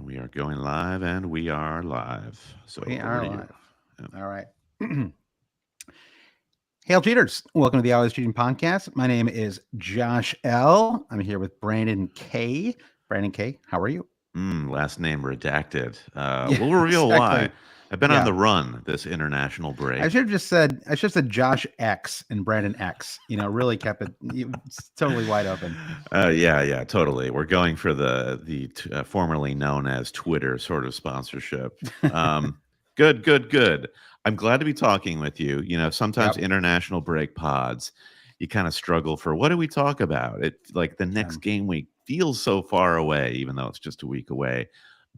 We are going live and we are live. So We over are to you. live. Yeah. All right. Hail cheaters. Welcome to the Always Cheating Podcast. My name is Josh L. I'm here with Brandon K. Brandon K., how are you? Last name redacted. Yeah, We'll reveal why. exactly. I've been on Yeah. the run this international I break. should have just said Josh X and Brandon X. Really kept it's totally wide open. Yeah, totally. We're going for the formerly known as Twitter sort of sponsorship. Um, good. I'm glad to be talking with you. Sometimes Yep. international break pods, you kind of struggle for what do we talk about? It like the next game week feels so far away, even though it's just a week away.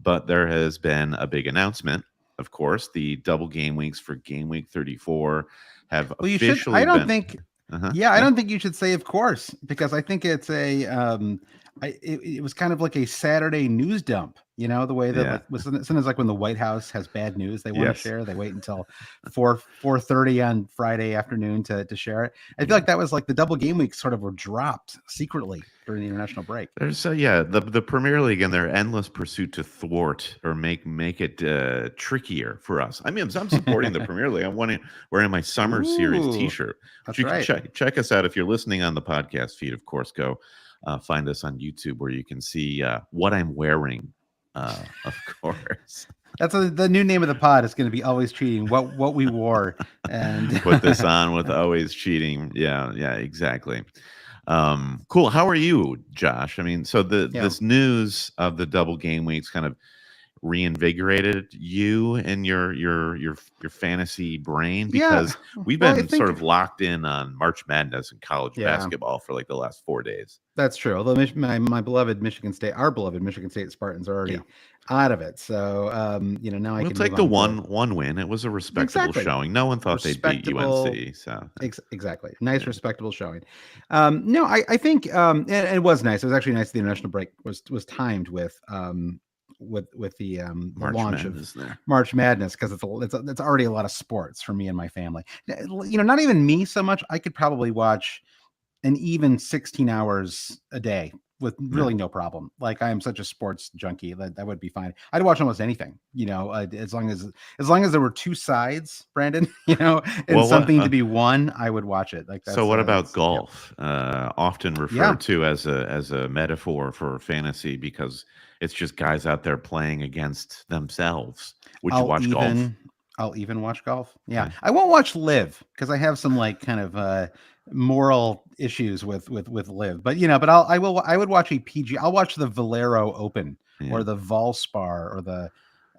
But there has been a big announcement. Of course, the double game weeks for game week 34 have Well, you should. I officially don't been. think. Uh-huh. Yeah, I Yeah. don't think you should say of course because I think it's a. It was kind of like a Saturday news dump. The way that Yeah. sometimes like when the White House has bad news they want to Yes. share, they wait until 4:30 on Friday afternoon to share it. I feel Yeah. like that was like the double game weeks sort of were dropped secretly during the international break. There's the Premier League and their endless pursuit to thwart or make it trickier for us. I mean, I'm supporting the Premier League. Wearing my summer series Ooh, T-shirt, which that's you can right. check us out if you're listening on the podcast feed. Of course, go find us on YouTube where you can see what I'm wearing. Of course, That's the new name of the pod is going to be always cheating. What we wore and put this on with always cheating. Yeah, exactly. Cool. How are you, Josh? I mean, so yeah. this news of the double game weeks kind of reinvigorated you and your fantasy brain Yeah. because we've Well, I been sort think of locked in on March Madness and college yeah. basketball for like the last 4 days. That's true. Although my beloved Michigan State, our beloved Michigan State Spartans are Yeah, already out of it. So, now I we'll can move take the on to one win. It was a respectable exactly showing. No one thought they'd beat respectable. UNC. So Exactly. Nice, yeah, respectable showing. No, I think, and it was nice. It was actually nice. The international break was timed with the March launch of Madness there. March Madness because it's already a lot of sports for me and my family. Not even me so much. I could probably watch an even 16 hours a day with Yeah. really no problem. Like I am such a sports junkie that would be fine. I'd watch almost anything, as long as there were two sides, Brandon, and Well, what? something to be won, I would watch it. Like So what about that's yeah. golf? Often Yeah. referred to as a metaphor for fantasy because it's just guys out there playing against themselves. Would you I'll watch golf? even I'll even watch golf. Yeah. Okay. I won't watch live because I have some like kind of moral issues with live. But I would watch a PG. I'll watch the Valero Open or Yeah. the Valspar or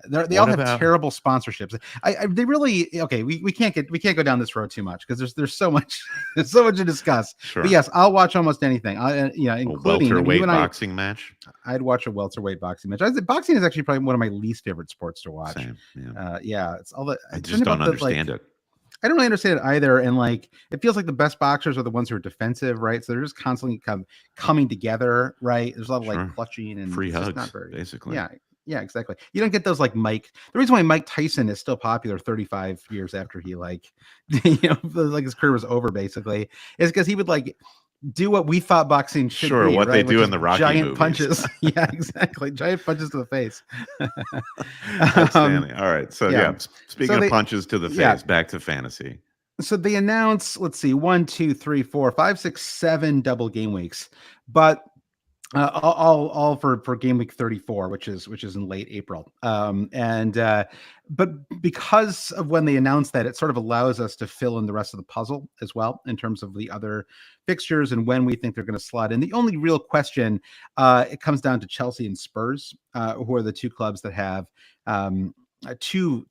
they all What have about terrible sponsorships. They really okay. We can't go down this road too much because there's so much there's so much to discuss. But sure yes, I'll watch almost anything. a Including I mean you welterweight and I boxing match? I'd watch a welterweight boxing match. Boxing is actually probably one of my least favorite sports to watch. Same. Yeah. Yeah, it's all the I it's just something don't about the like. understand it. I don't really understand it either, and like it feels like the best boxers are the ones who are defensive, right? So they're just constantly coming together, right? There's a lot of like Sure. clutching, and Free it's just not hugs, very. basically. Yeah, yeah, exactly. You don't get those like Mike. The reason why Mike Tyson is still popular 35 years after he like, like his career was over, basically, is because he would like do what we thought boxing should Sure, be, what they right? Which do is in the Rocky giant movies. punches. Yeah, exactly. Giant punches to the face. um, Outstanding. All right. So yeah. yeah, speaking So of punches to the yeah. face, back to fantasy. So they announced, let's see, 1, 2, 3, 4, 5, 6, 7 double game weeks, but all for game week 34, which is in late April. And but because of when they announced that, it sort of allows us to fill in the rest of the puzzle as well in terms of the other fixtures and when we think they're going to slot in. The only real question, it comes down to Chelsea and Spurs, who are the two clubs that have two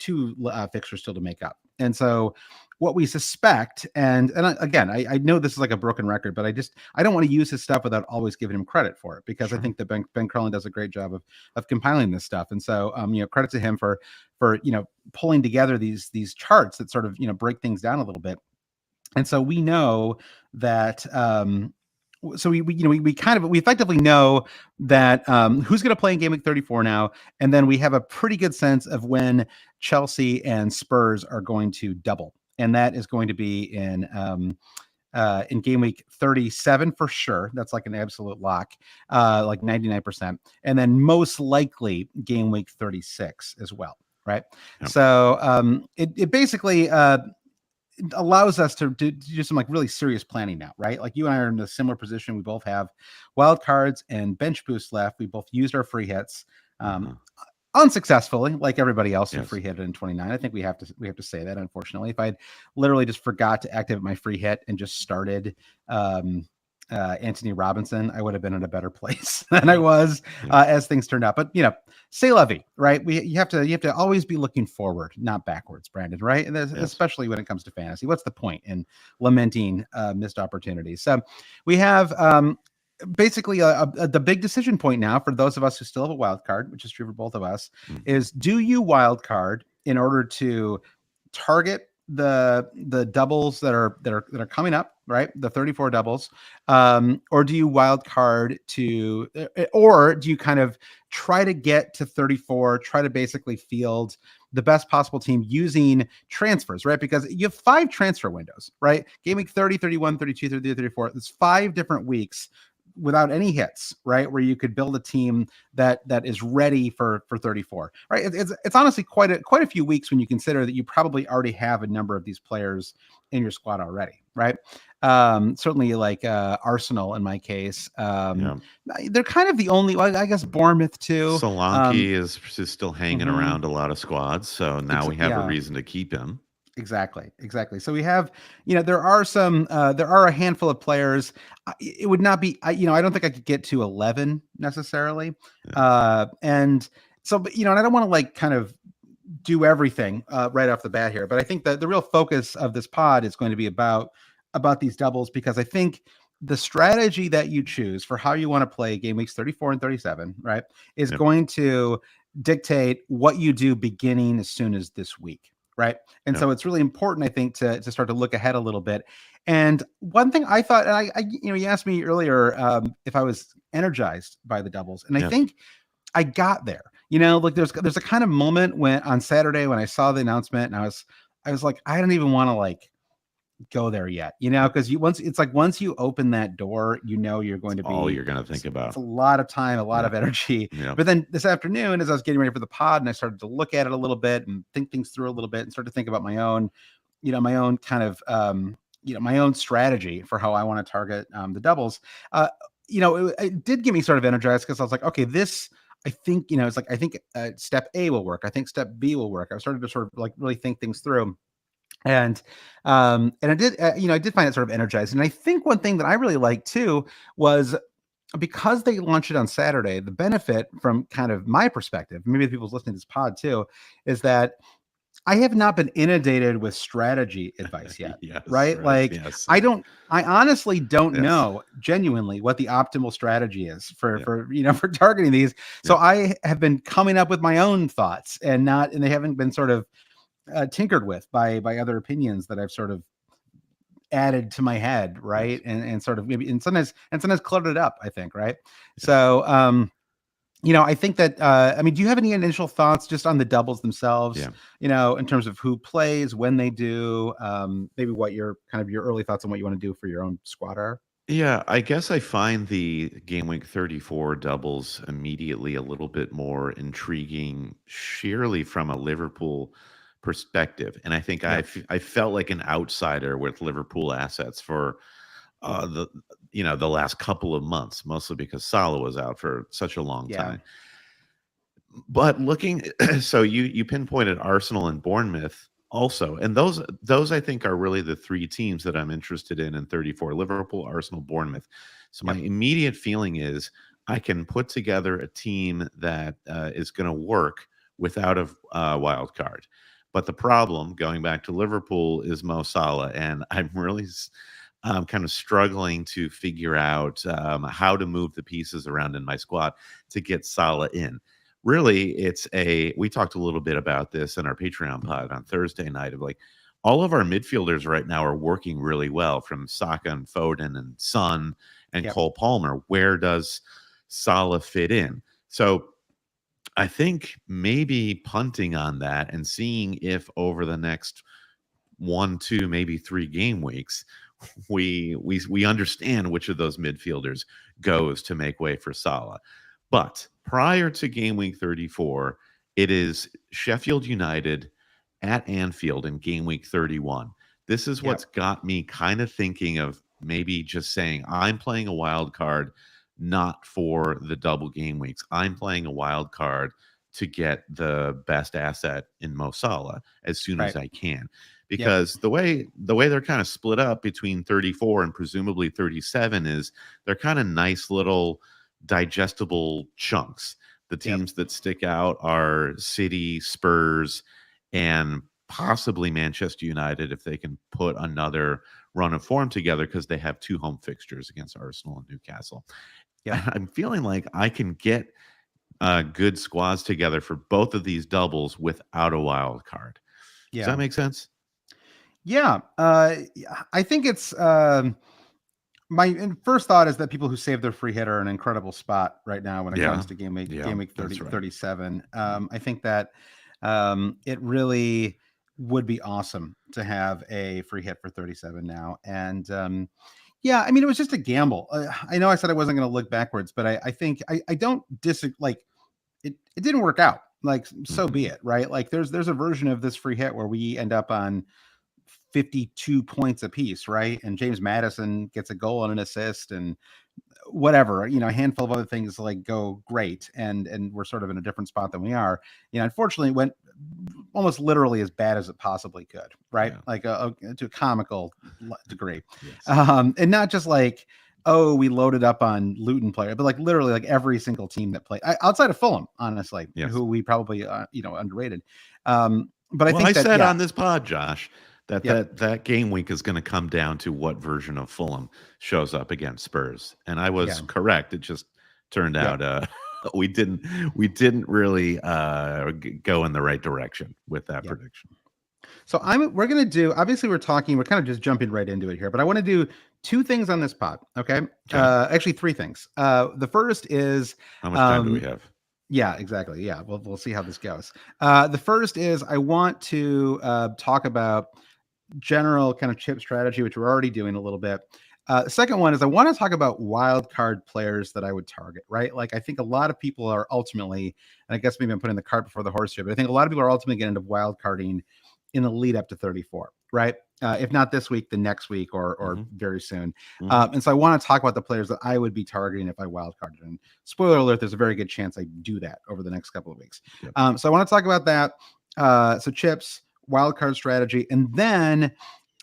fixtures still to make up. And so what we suspect, again, I know this is like a broken record, but I don't want to use his stuff without always giving him credit for it because I Sure. think that Ben Carlin does a great job of compiling this stuff, and so credit to him for pulling together these charts that sort of break things down a little bit, and so we know that. So we effectively know that who's going to play in game week 34 now, and then we have a pretty good sense of when Chelsea and Spurs are going to double, and that is going to be in in game week 37 for sure. That's like an absolute lock, like 99%. And then most likely game week 36 as well. Right. Yep. So it basically allows us to do some like really serious planning now, right? Like you and I are in a similar position. We both have wild cards and bench boosts left. We both used our free hits. Unsuccessfully, like everybody else who free hit in 29. I think we have to say that, unfortunately. If I'd literally just forgot to activate my free hit and just started Anthony Robinson, I would have been in a better place than I was as things turned out. But c'est la vie, right? You have to always be looking forward, not backwards, Brandon, right? And especially when it comes to fantasy. What's the point in lamenting missed opportunities? So we have basically the big decision point now for those of us who still have a wild card, which is true for both of us, is do you wild card in order to target the doubles that are coming up, right? The 34 doubles, or do you wild card or do you kind of try to get to 34, try to basically field the best possible team using transfers, right? Because you have 5 transfer windows, right? Game week 30, 31, 32, 33, 34. There's 5 different weeks without any hits, right? Where you could build a team that is ready for 34, right? It's honestly quite a few weeks when you consider that you probably already have a number of these players in your squad already, right? Certainly like Arsenal in my case. They're kind of the only, well, I guess Bournemouth too. Solanke is still hanging around a lot of squads, so now we have a reason to keep him. Exactly. So we have, there are a handful of players. It would not be, I don't think I could get to 11 necessarily. And so, but, and I don't want to like kind of do everything right off the bat here, but I think that the real focus of this pod is going to be about these doubles, because I think the strategy that you choose for how you want to play game weeks 34 and 37, right, is going to dictate what you do beginning as soon as this week. Right. And so it's really important, I think, to start to look ahead a little bit. And one thing I thought, and I you asked me earlier if I was energized by the doubles, and I think I got there. Like there's a kind of moment when on Saturday when I saw the announcement, and I was like, I don't even want to like go there yet, because once you open that door, you're going to be all you're going to think about. It's a lot of time, a lot of energy. But then this afternoon, as I was getting ready for the pod, and I started to look at it a little bit and think things through a little bit, and start to think about my own kind of my own strategy for how I want to target the doubles. It did get me sort of energized, because I was like, okay, this, I think, it's like, I think step A will work. I think step B will work. I started to sort of like really think things through. And I did, I did find it sort of energizing. And I think one thing that I really liked too was, because they launched it on Saturday, the benefit from kind of my perspective, maybe the people's listening to this pod too, is that I have not been inundated with strategy advice yet. Right? Like I honestly don't know genuinely what the optimal strategy is for targeting these. So I have been coming up with my own thoughts, and they haven't been sort of tinkered with by other opinions that I've sort of added to my head, right? And sort of maybe and sometimes cluttered it up, I think, right? So I think that do you have any initial thoughts just on the doubles themselves? In terms of who plays, when they do, maybe what your early thoughts on what you want to do for your own squad are? Yeah, I guess I find the game week 34 doubles immediately a little bit more intriguing, sheerly from a Liverpool perspective. And I think I felt like an outsider with Liverpool assets for the last couple of months, mostly because Salah was out for such a long time. But looking, so you pinpointed Arsenal and Bournemouth also, and those I think are really the 3 teams that I'm interested in 34: Liverpool, Arsenal, Bournemouth. So my immediate feeling is I can put together a team that is going to work without a wild card. But the problem, going back to Liverpool, is Mo Salah, and I'm really kind of struggling to figure out how to move the pieces around in my squad to get Salah in. Really, we talked a little bit about this in our Patreon pod on Thursday night, of like all of our midfielders right now are working really well, from Saka and Foden and Son and Cole Palmer. Where does Salah fit in? So I think maybe punting on that and seeing if over the next 1, 2, maybe 3 game weeks, we understand which of those midfielders goes to make way for Salah. But prior to game week 34, it is Sheffield United at Anfield in game week 31. This is what's got me kind of thinking of maybe just saying I'm playing a wild card not for the double game weeks. I'm playing a wild card to get the best asset in Mo Salah as soon as I can. Because the way they're kind of split up between 34 and presumably 37 is they're kind of nice little digestible chunks. The teams that stick out are City, Spurs, and possibly Manchester United if they can put another run of form together because they have 2 home fixtures against Arsenal and Newcastle. Yeah, I'm feeling like I can get good squads together for both of these doubles without a wild card. Does that make sense? Yeah. I think it's my first thought is that people who save their free hit are in an incredible spot right now when it comes to game week 37. I think that it really would be awesome to have a free hit for 37 now. And yeah, I mean, it was just a gamble. I know I said I wasn't going to look backwards, but I think I don't disagree. Like it didn't work out. Like, so be it, right? Like there's a version of this free hit where we end up on 52 points apiece, right? And James Madison gets a goal and an assist and whatever, a handful of other things like go great. And we're sort of in a different spot than we are. Unfortunately it went almost literally as bad as it possibly could, right? Like to a comical degree. And not just like, oh, we loaded up on Luton player, but like literally like every single team that played outside of Fulham, honestly, who we probably, underrated. But I said on this pod, Josh, that game week is going to come down to what version of Fulham shows up against Spurs, and I was correct. It just turned out we didn't really go in the right direction with that prediction. So we're going to do, obviously we're kind of just jumping right into it here, but I want to do 2 things on this pod. Okay. Actually 3 things. The first is, how much time do we have? Yeah, exactly. Yeah. We'll see how this goes. The first is I want to talk about general kind of chip strategy, which we're already doing a little bit. The second one is I want to talk about wild card players that I would target, right? Like I think a lot of people are ultimately, and I guess maybe I'm putting the cart before the horse here, but I think a lot of people are ultimately getting into wild carding in the lead up to 34, right? If not this week, the next week or very soon. And so I want to talk about the players that I would be targeting if I wild carded. And spoiler alert, there's a very good chance I do that over the next couple of weeks. So I want to talk about that. So chips, wild card strategy, and then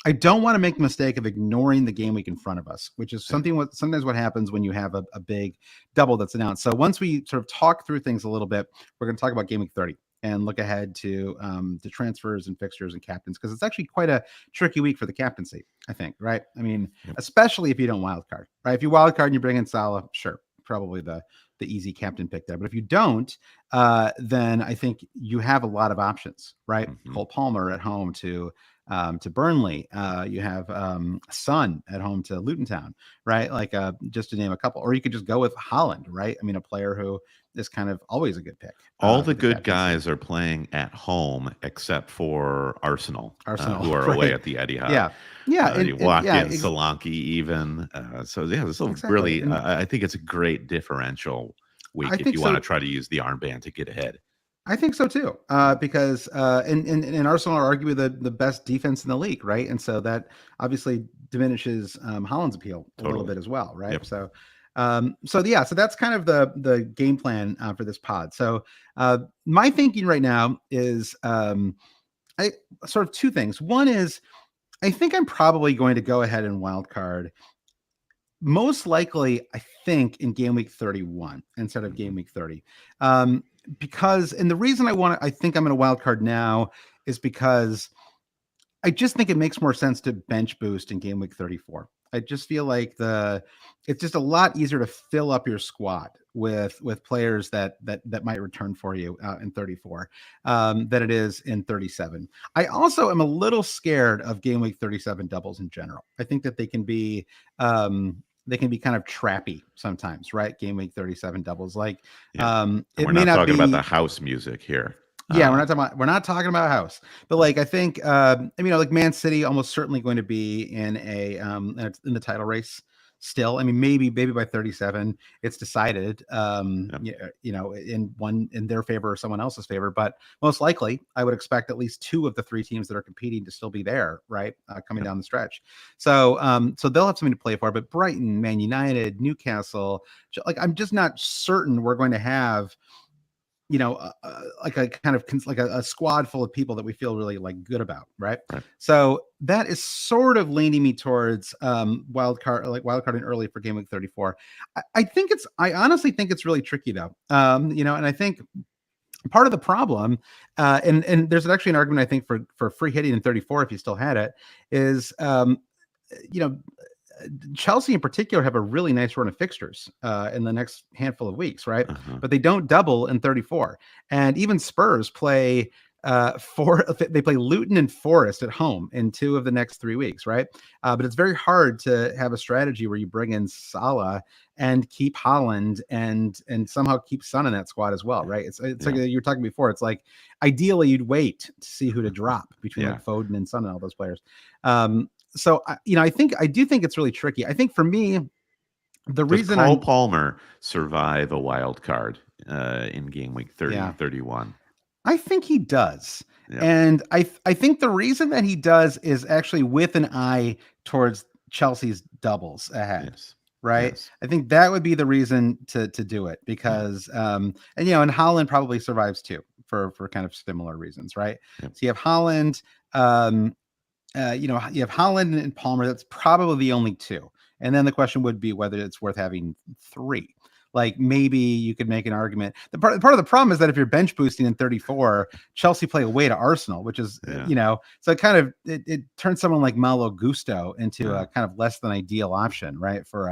I don't want to make the mistake of ignoring the game week in front of us, which is sometimes what happens when you have a big double that's announced. So once we sort of talk through things a little bit, we're going to talk about game week 30 and look ahead to the transfers and fixtures and captains, because it's actually quite a tricky week for the captaincy, I think, right? I mean, especially if you don't wild card, right? If you wild card and you bring in Salah, sure, probably the easy captain pick there. But if you don't, then I think you have a lot of options, right? Cole Palmer at home to Burnley. You have Son at home to Luton Town, right? Like just to name a couple. Or you could just go with Holland, right? I mean, a player who is kind of always a good pick. All the good guys are playing at home except for Arsenal who are away at the Etihad. Watkins, Solanke even. So yeah, this is really, I think it's a great differential week if you want to try to use the armband to get ahead. I think so too, because and Arsenal are arguably the best defense in the league, right? And so that obviously diminishes Holland's appeal a little bit as well, right? So that's kind of the game plan for this pod. So my thinking right now is I sort of 2 things. One is I think I'm probably going to go ahead and wild card. Most likely, I think in game week 31 instead of game week 30. Because, and the reason I think I'm in a wild card now is because I just think it makes more sense to bench boost in game week 34. I just feel like it's just a lot easier to fill up your squad with players that might return for you in 34 than it is in 37. I also am a little scared of game week 37 doubles in general. I think that they can be kind of trappy sometimes, right? Game week 37 doubles, like we're not talking about the house music here. Yeah, we're not talking about house, but like I think like Man City almost certainly going to be in the title race still. I mean, maybe by 37 it's decided, Yep. in their favor or someone else's favor, but most likely I would expect at least two of the three teams that are competing to still be there, right, coming Yep. down the stretch. So they'll have something to play for. But Brighton, Man United, Newcastle, like I'm just not certain we're going to have like a kind of like a squad full of people that we feel really like good about, right? Right. So that is sort of leaning me towards wildcarding early for game week 34. I honestly think it's really tricky though. And I think part of the problem, and there's actually an argument I think for free hitting in 34 if you still had it, is you know Chelsea in particular have a really nice run of fixtures in the next handful of weeks, right? Uh-huh. But they don't double in 34. And even Spurs play they play Luton and Forest at home in 2 of the next 3 weeks, right? But it's very hard to have a strategy where you bring in Salah and keep Holland and somehow keep Son in that squad as well, right? It's Yeah. like you were talking before. It's like ideally you'd wait to see who to drop between Yeah. like Foden and Son and all those players. So I do think it's really tricky. I think for me, the Does reason Cole I'm Palmer survive a wild card in game week 30, yeah, 31? I think he does. Yep. And I think the reason that he does is actually with an eye towards Chelsea's doubles ahead. Yes. Right. Yes. I think that would be the reason to do it Yeah. because and Holland probably survives too for kind of similar reasons, right? Yep. So you have Holland, you have Holland and Palmer. That's probably the only two. And then the question would be whether it's worth having three. Like maybe you could make an argument. The part of the problem is that if you're bench boosting in 34, Chelsea play away to Arsenal, which is Yeah. so it turns someone like Malo Gusto into Yeah. a kind of less than ideal option, right, for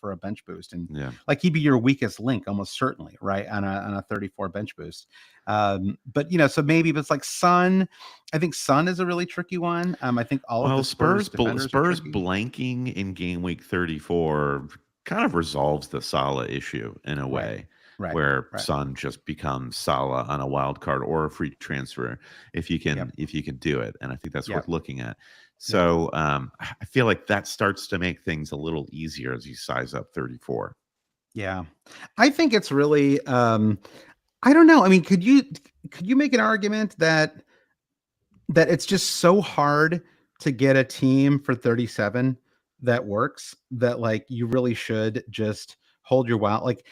a bench boost, and Yeah. like he'd be your weakest link almost certainly, right, on a 34 bench boost. But so maybe if it's like Son, I think Son is a really tricky one. I think all of Well, the Spurs defenders are Spurs tricky. blanking in game week 34 kind of resolves the Salah issue in a Right, way right, where right. Son just becomes Salah on a wild card or a free transfer Yep, if you can do it. And I think that's yep, worth looking at. yep. So I feel like that starts to make things a little easier as you size up 34. Yeah. I think it's really I don't know. I mean, could you make an argument that it's just so hard to get a team for 37 that works that like you really should just hold your wild like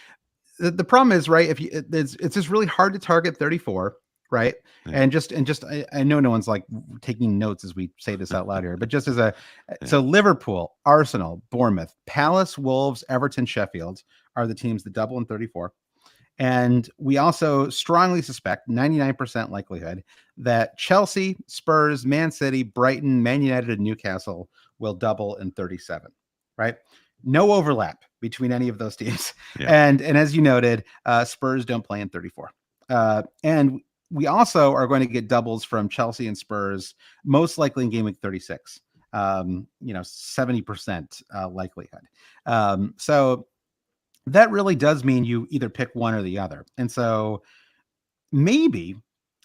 the problem is, right, if you it's just really hard to target 34, right? Yeah. And just I know no one's like taking notes as we say this out loud here, but just as a Yeah. so Liverpool, Arsenal, Bournemouth, Palace, Wolves, Everton, Sheffield are the teams that double in 34. And we also strongly suspect 99% likelihood that Chelsea, Spurs, Man City, Brighton, Man United, and Newcastle will double in 37, right? No overlap between any of those teams. Yeah. And as you noted, Spurs don't play in 34. And we also are going to get doubles from Chelsea and Spurs, most likely in game week 36. 70% likelihood. So that really does mean you either pick one or the other. And so maybe,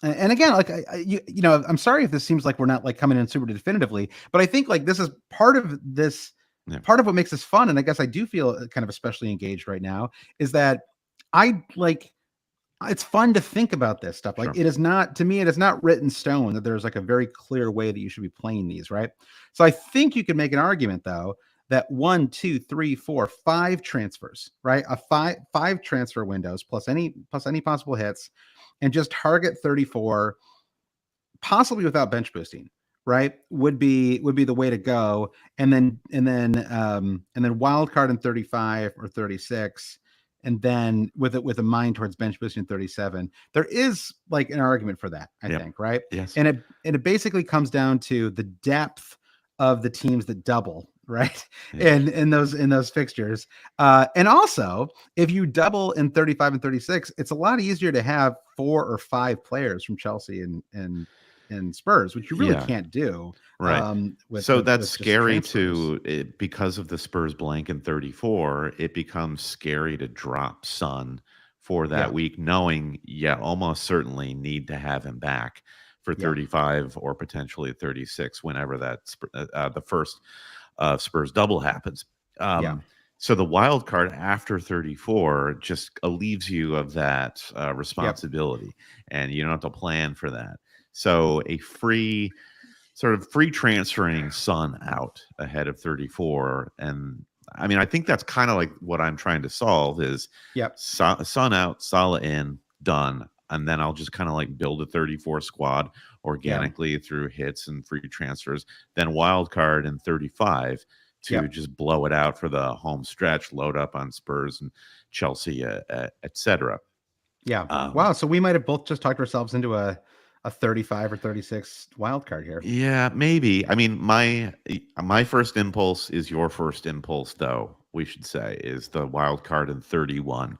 and again, like I'm sorry if this seems like we're not like coming in super definitively, but I think like this is part of this, Yeah. part of what makes this fun. And I guess I do feel kind of especially engaged right now is that I like, it's fun to think about this stuff. Like Sure. it is not, to me, it is not written stone that there's like a very clear way that you should be playing these, right? So I think you could make an argument though that 1, 2, 3, 4, 5 transfers, right? A five transfer windows plus any possible hits, and just target 34, possibly without bench boosting, right? Would be the way to go. And then wild card in 35 or 36. And then with a mind towards bench boosting in 37, there is like an argument for that, I Yep. think, right? Yes. And it basically comes down to the depth of the teams that double, right? Yeah. In those fixtures. And also, if you double in 35 and 36, it's a lot easier to have 4 or 5 players from Chelsea and Spurs, which you really Yeah. can't do. Right. With That's just scary transfers. because of the Spurs blank in 34. It becomes scary to drop Son for that Yeah. week, knowing, almost certainly need to have him back for Yeah. 35 or potentially 36 whenever the first Spurs double happens. Yeah. So the wild card after 34 just leaves you of that Yep. responsibility, and you don't have to plan for that. So a free transferring Sun out ahead of 34. And I mean, I think that's kind of like what I'm trying to solve is Yep. Sun out, Salah in, done. And then I'll just kind of like build a 34 squad Yeah. organically through hits and free transfers, then wild card in 35 to Yep. just blow it out for the home stretch, load up on Spurs and Chelsea, etc. Yeah. Um, Wow. So we might have both just talked ourselves into a 35 or 36 wild card here. Yeah, maybe. I mean, my first impulse is your first impulse, though. We should say is the wild card in 31.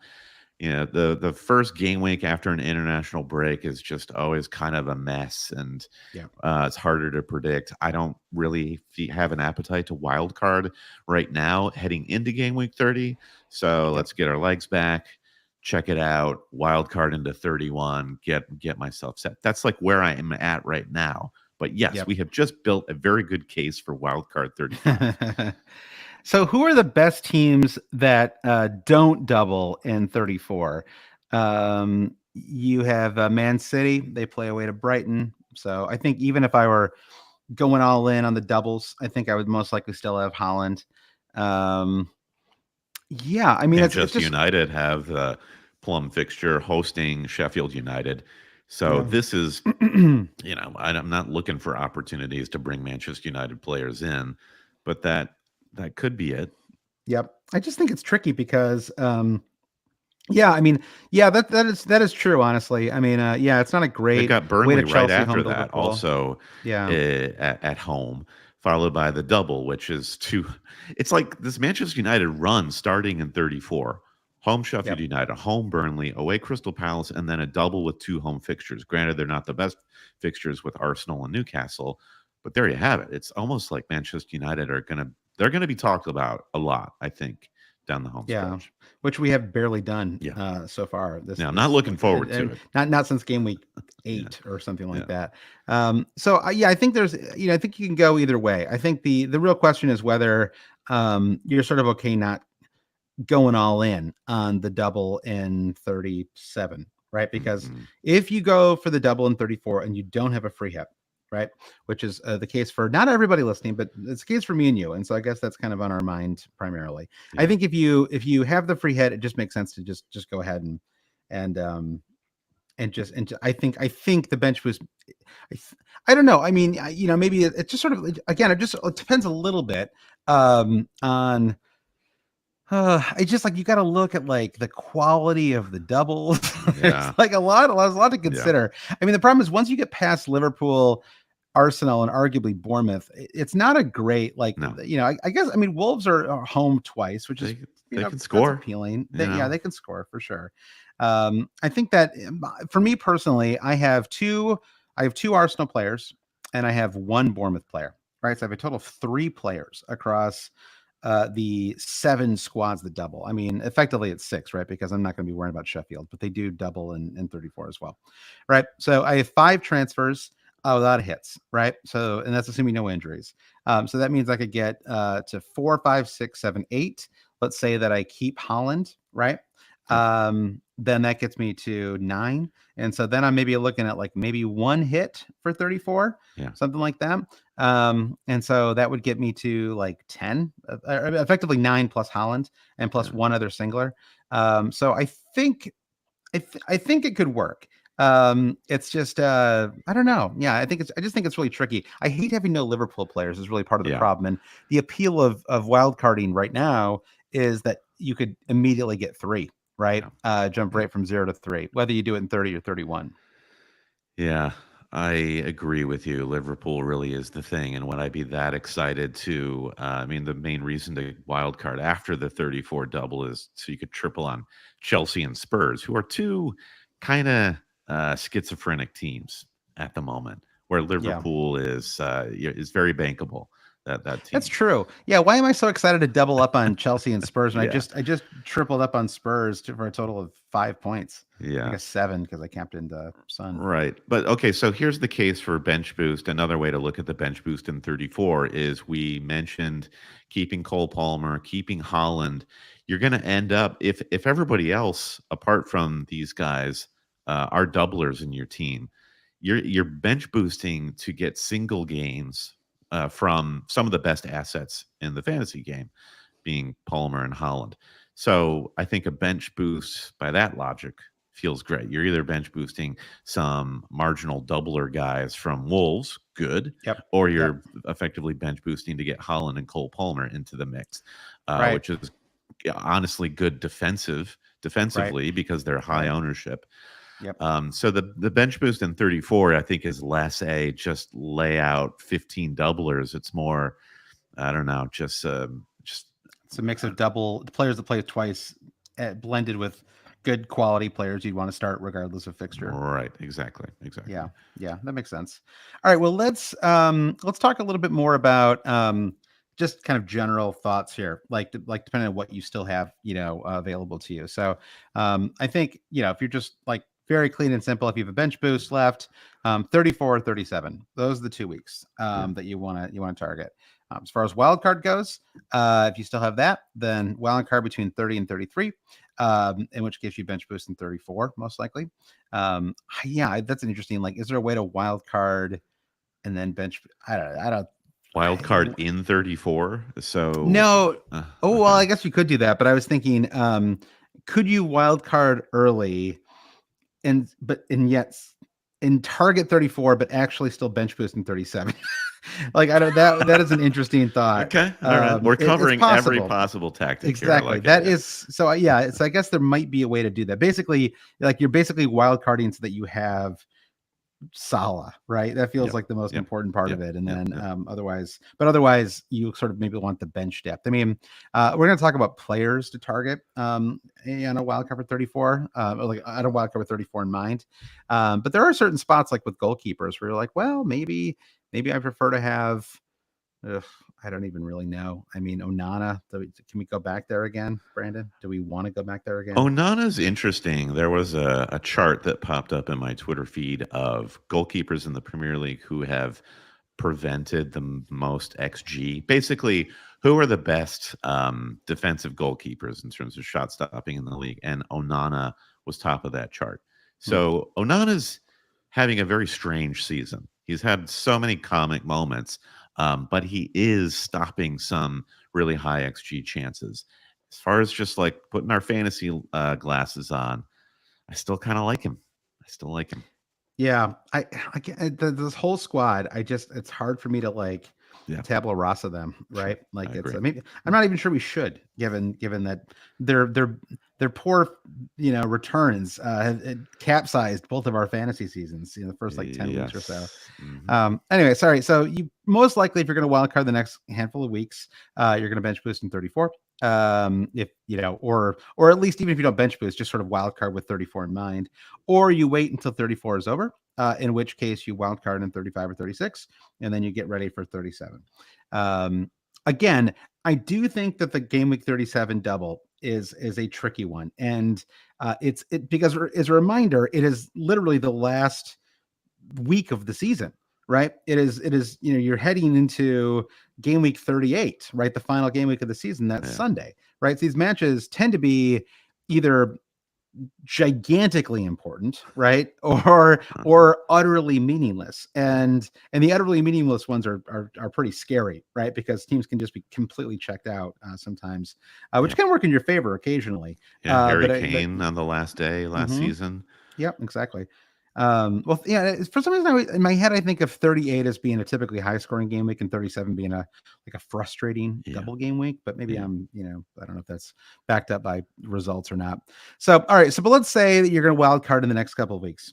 The first game week after an international break is just always kind of a mess, and Yeah. it's harder to predict. I don't really have an appetite to wild card right now heading into game week 30. So Yep. let's get our legs back, check it out, wild card into 31, get myself set. That's like where I am at right now. But yes, Yep. we have just built a very good case for wild card 35. So who are the best teams that don't double in 34? You have Man City. They play away to Brighton. So I think even if I were going all in on the doubles, I think I would most likely still have Holland. Um, yeah, I mean, it's Manchester just United have the plum fixture hosting Sheffield United. So yeah. this is, I'm not looking for opportunities to bring Manchester United players in, but that could be it. Yep. I just think it's tricky because yeah, I mean, yeah, that is true, honestly. I mean, yeah, it's not a They've great got way to Burnley right Chelsea, after home to that, Liverpool. also Yeah. at home, followed by the double, which is two. It's like this Manchester United run starting in 34. Home Sheffield Yep. United, home Burnley, away Crystal Palace, and then a double with two home fixtures. Granted, they're not the best fixtures with Arsenal and Newcastle, but there you have it. It's almost like Manchester United they're gonna be talked about a lot, I think, down the home Yeah, stretch. which we have barely done Yeah. so far. This Now, I'm not this looking like forward to and it. not since game week Yeah. 8 or something like Yeah. that. So yeah, I think there's I think you can go either way. I think the real question is whether you're sort of okay not going all in on the double in 37, right? Because Mhm. if you go for the double in 34 and you don't have a free hit, right, which is the case for not everybody listening, but it's the case for me and you, and so I guess that's kind of on our mind primarily. I Yeah. think if you have the free hit, it just makes sense to just go ahead and I think the bench was I don't know. I mean, maybe it just sort of again it depends a little bit on I just like you got to look at like the quality of the doubles. There's Yeah. like there's a lot to Yeah. consider. I mean, the problem is once you get past Liverpool, Arsenal, and arguably Bournemouth, it's not a great like No. I guess I mean Wolves are home twice, which is They can that's score, appealing. you know. They can score for sure. I think that for me personally, I have two Arsenal players and I have one Bournemouth player. Right, so I have a total of three players across the 7 squads that double. I mean, effectively it's 6, right? Because I'm not going to be worrying about Sheffield, but they do double in 34 as well, right? So I have 5 transfers without hits, right? So, and that's assuming no injuries. So that means I could get to 4, 5, 6, 7, 8. Let's say that I keep Holland, right? Yep. Then that gets me to 9. And so then I'm maybe looking at like maybe 1 hit for 34, Yeah. something like that. And so that would get me to like 10, effectively 9 plus Holland and plus Yeah. one other singler. So I think I think it could work. It's just I don't know. Yeah, I just think it's really tricky. I hate having no Liverpool players is really part of the Yeah. problem. And the appeal of wild carding right now is that you could immediately get 3, right? Jump Yeah. right from 0 to 3, whether you do it in 30 or 31. Yeah, I agree with you. Liverpool really is the thing, and would I be that excited to? I mean, the main reason to wild card after the 34 double is so you could triple on Chelsea and Spurs, who are two kind of schizophrenic teams at the moment, where Yeah. Liverpool is very bankable. that That's team. true. Yeah. Why am I so excited to double up on Chelsea and Spurs? And Yeah. I just tripled up on Spurs for a total of 5 points. I Yeah. guess 7 because I captained Son. Right. But okay, so here's the case for bench boost. Another way to look at the bench boost in 34 is we mentioned keeping Cole Palmer, keeping Holland. You're going to end up if everybody else apart from these guys are doublers in your team, you're bench boosting to get single gains from some of the best assets in the fantasy game, being Palmer and Holland. So I think a bench boost by that logic feels great. You're either bench boosting some marginal doubler guys from Wolves, good, Yep. or Yep. you're effectively bench boosting to get Holland and Cole Palmer into the mix, Right. which is honestly good Right. defensively because they're high Right. ownership. Yep. So the bench boost in 34, I think, is less a just lay out 15 doublers. It's more, I don't know, just It's a mix of double players that play twice, blended with good quality players you'd want to start regardless of fixture. right, exactly. Yeah, yeah, that makes sense. All right, well let's talk a little bit more about just kind of general thoughts here, like depending on what you still have, available to you. So I think if you're just like very clean and simple, if you have a bench boost left, 34 or 37, those are the 2 weeks Yeah. that you want to target. As far as wild card goes, if you still have that, then wild card between 30 and 33, in which case you bench boost in 34 most likely. Yeah, that's an interesting. Like, is there a way to wild card and then bench? I don't. Wild card in 34. So, No. Oh well, okay. I guess you could do that. But I was thinking, could you wild card early and yet in target 34, but actually still bench boost in 37? Like I don't that is an interesting thought. Okay. All right. We're It's covering every possible. possible tactic here. I Exactly. like it. That Yeah. is so. Yeah. It's. I guess there might be a way to do that. Basically, like you're basically wild carding so that you have Salah, right? That feels Yep. like the most Yep. important part Yep. of it. And Yep. then Yep. otherwise, you sort of maybe want the bench depth. I mean, we're going to talk about players to target on a wild cover 34, like I don't wild cover 34 in mind. But there are certain spots like with goalkeepers where you're like, well, maybe I prefer to have. Ugh, I don't even really know. I mean, Onana. Can we go back there again, Brandon? Do we want to go back there again? Onana's interesting. There was a chart that popped up in my Twitter feed of goalkeepers in the Premier League who have prevented the most XG. Basically, who are the best defensive goalkeepers in terms of shot stopping in the league? And Onana was top of that chart. Hmm. So Onana's having a very strange season. He's had so many comic moments, but he is stopping some really high XG chances. As far as just like putting our fantasy glasses on, I still kind of like him. I still like him. Yeah, I can't, this whole squad. It's hard for me to like Yeah, tabula rasa them, right? I Like it's agree. maybe I'm not even sure we should, given that their poor returns have capsized both of our fantasy seasons in the first like 10 weeks or so. Yes. Mhm. Anyway, sorry. So you most likely, if you're going to wild card the next handful of weeks, you're going to bench boost in 34. If or at least even if you don't bench boost, just sort of wild card with 34 in mind, or you wait until 34 is over, in which case you wild card in 35 or 36, and then you get ready for 37. Again, I do think that the game week 37 double is a tricky one, and it's because as a reminder, it is literally the last week of the season, right? It is you're heading into game week 38, right? The final game week of the season, that's Yeah. Sunday, right? So these matches tend to be either gigantically important, right? Or utterly meaningless. And the utterly meaningless ones are pretty scary, right? Because teams can just be completely checked out sometimes, which Yeah. can work in your favor occasionally. Yeah. Harry But Kane on the last day last mhm. season. Yep, exactly. Well, yeah, for some reason, in my head, I think of 38 as being a typically high scoring game week and 37 being a frustrating Yeah. double game week. But maybe Yeah. I don't know if that's backed up by results or not. So, all right. So, but let's say that you're going to wild card in the next couple of weeks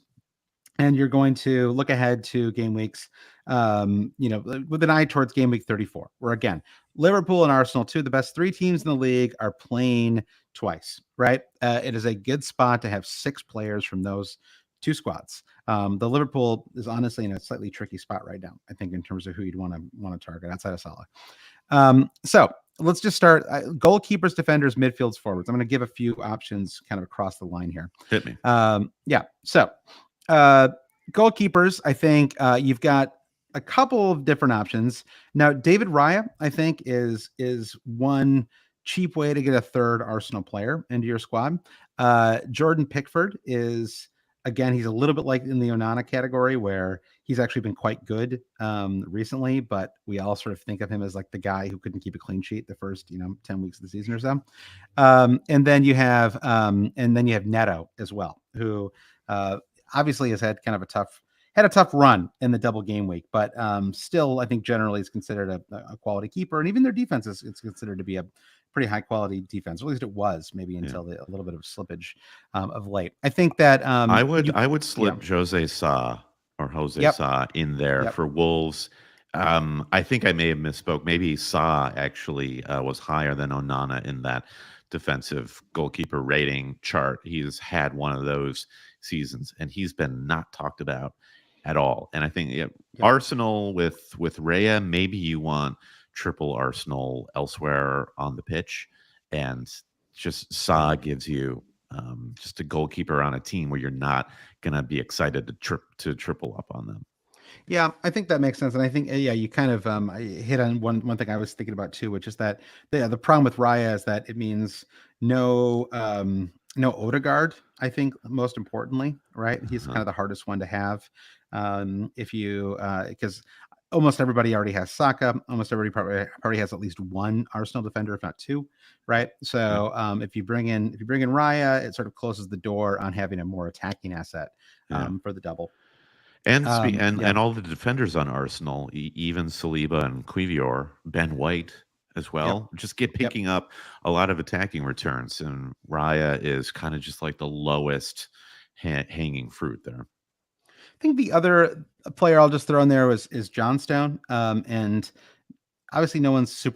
and you're going to look ahead to game weeks, with an eye towards game week 34, where again, Liverpool and Arsenal, two of the best 3 teams in the league, are playing twice, right? It is a good spot to have 6 players from those two squads. The Liverpool is honestly in a slightly tricky spot right now, I think, in terms of who you'd want to target outside of Salah. So let's just start. Goalkeepers, defenders, midfields, forwards. I'm going to give a few options kind of across the line here. Hit me. Yeah. So goalkeepers, I think you've got a couple of different options. Now, David Raya, I think, is one cheap way to get a third Arsenal player into your squad. Jordan Pickford is, again, he's a little bit like in the Onana category where he's actually been quite good recently, but we all sort of think of him as like the guy who couldn't keep a clean sheet the first 10 weeks of the season or so. And then you have Neto as well, who obviously has had kind of a tough run in the double game week, but still I think generally is considered a quality keeper, and even their defense it's considered to be a pretty high quality defense. Or at least it was, maybe until a little bit of slippage of late. I think that I would slip Jose Sa in there for Wolves. I think I may have misspoke. Maybe Sa actually was higher than Onana in that defensive goalkeeper rating chart. He's had one of those seasons, and he's been not talked about at all. And I think Arsenal with Raya, maybe you want triple Arsenal elsewhere on the pitch, and just Sa gives you just a goalkeeper on a team where you're not going to be excited to triple up on them. Yeah, I think that makes sense, and I think you kind of hit on one thing I was thinking about too, which is that the problem with Raya is that it means no Odegaard. I think most importantly, right? He's kind of the hardest one to have if you because almost everybody already has Saka. Almost everybody probably has at least one Arsenal defender, if not two, right? So if you bring in Raya, it sort of closes the door on having a more attacking asset for the double. And all the defenders on Arsenal, even Saliba and Quivior, Ben White as well, just picking up a lot of attacking returns. And Raya is kind of just like the lowest hanging fruit there. I think the other player I'll just throw in there is Johnstone, and obviously no one's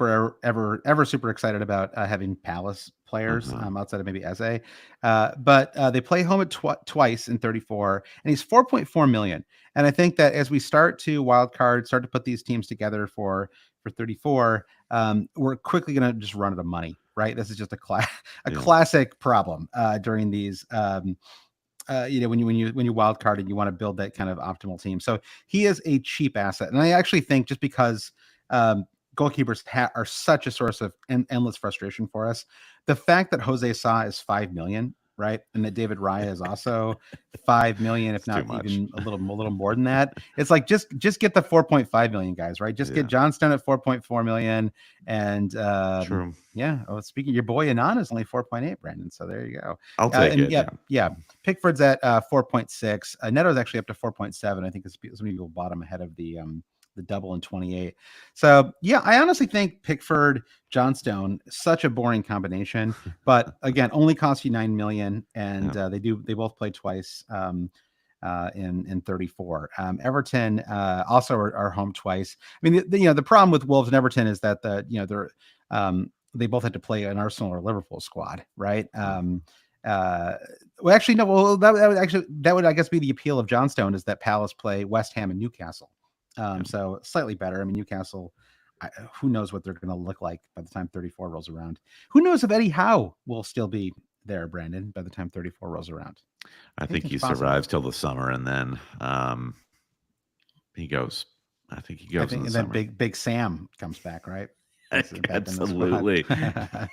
ever super excited about having Palace players outside of maybe Eze, but they play home at twice in 34, and he's 4.4 million. And I think that as we start to put these teams together for 34, we're quickly going to just run out of money, right? This is just a classic problem during these. When you wild card and you want to build that kind of optimal team. So he is a cheap asset, and I actually think just because goalkeepers are such a source of endless frustration for us, the fact that Jose Sa is 5 million, right, and that David Raya is also 5 million, if not even a little more than that, it's like just get the 4.5 million guys, right? Just get Johnstone at 4.4 million, and true. Speaking, your boy Anand is only 4.8, Brandon. So there you go. I'll take it. Yeah. Pickford's at 4.6. Neto's actually up to 4.7. I think some people bought him ahead of the double in 28. So I honestly think Pickford, Johnstone, such a boring combination, but again, only cost you 9 million, and they both play twice in 34. Everton also are home twice. I mean, the problem with Wolves and Everton is that they both had to play an Arsenal or Liverpool squad, right? That would I guess be the appeal of Johnstone, is that Palace play West Ham and Newcastle. So slightly better. I mean, Newcastle, who knows what they're going to look like by the time 34 rolls around. Who knows if Eddie Howe will still be there, Brandon, by the time 34 rolls around. I think he survives till the summer, and then he goes. I think he goes. And then Big Sam comes back, right? Absolutely. All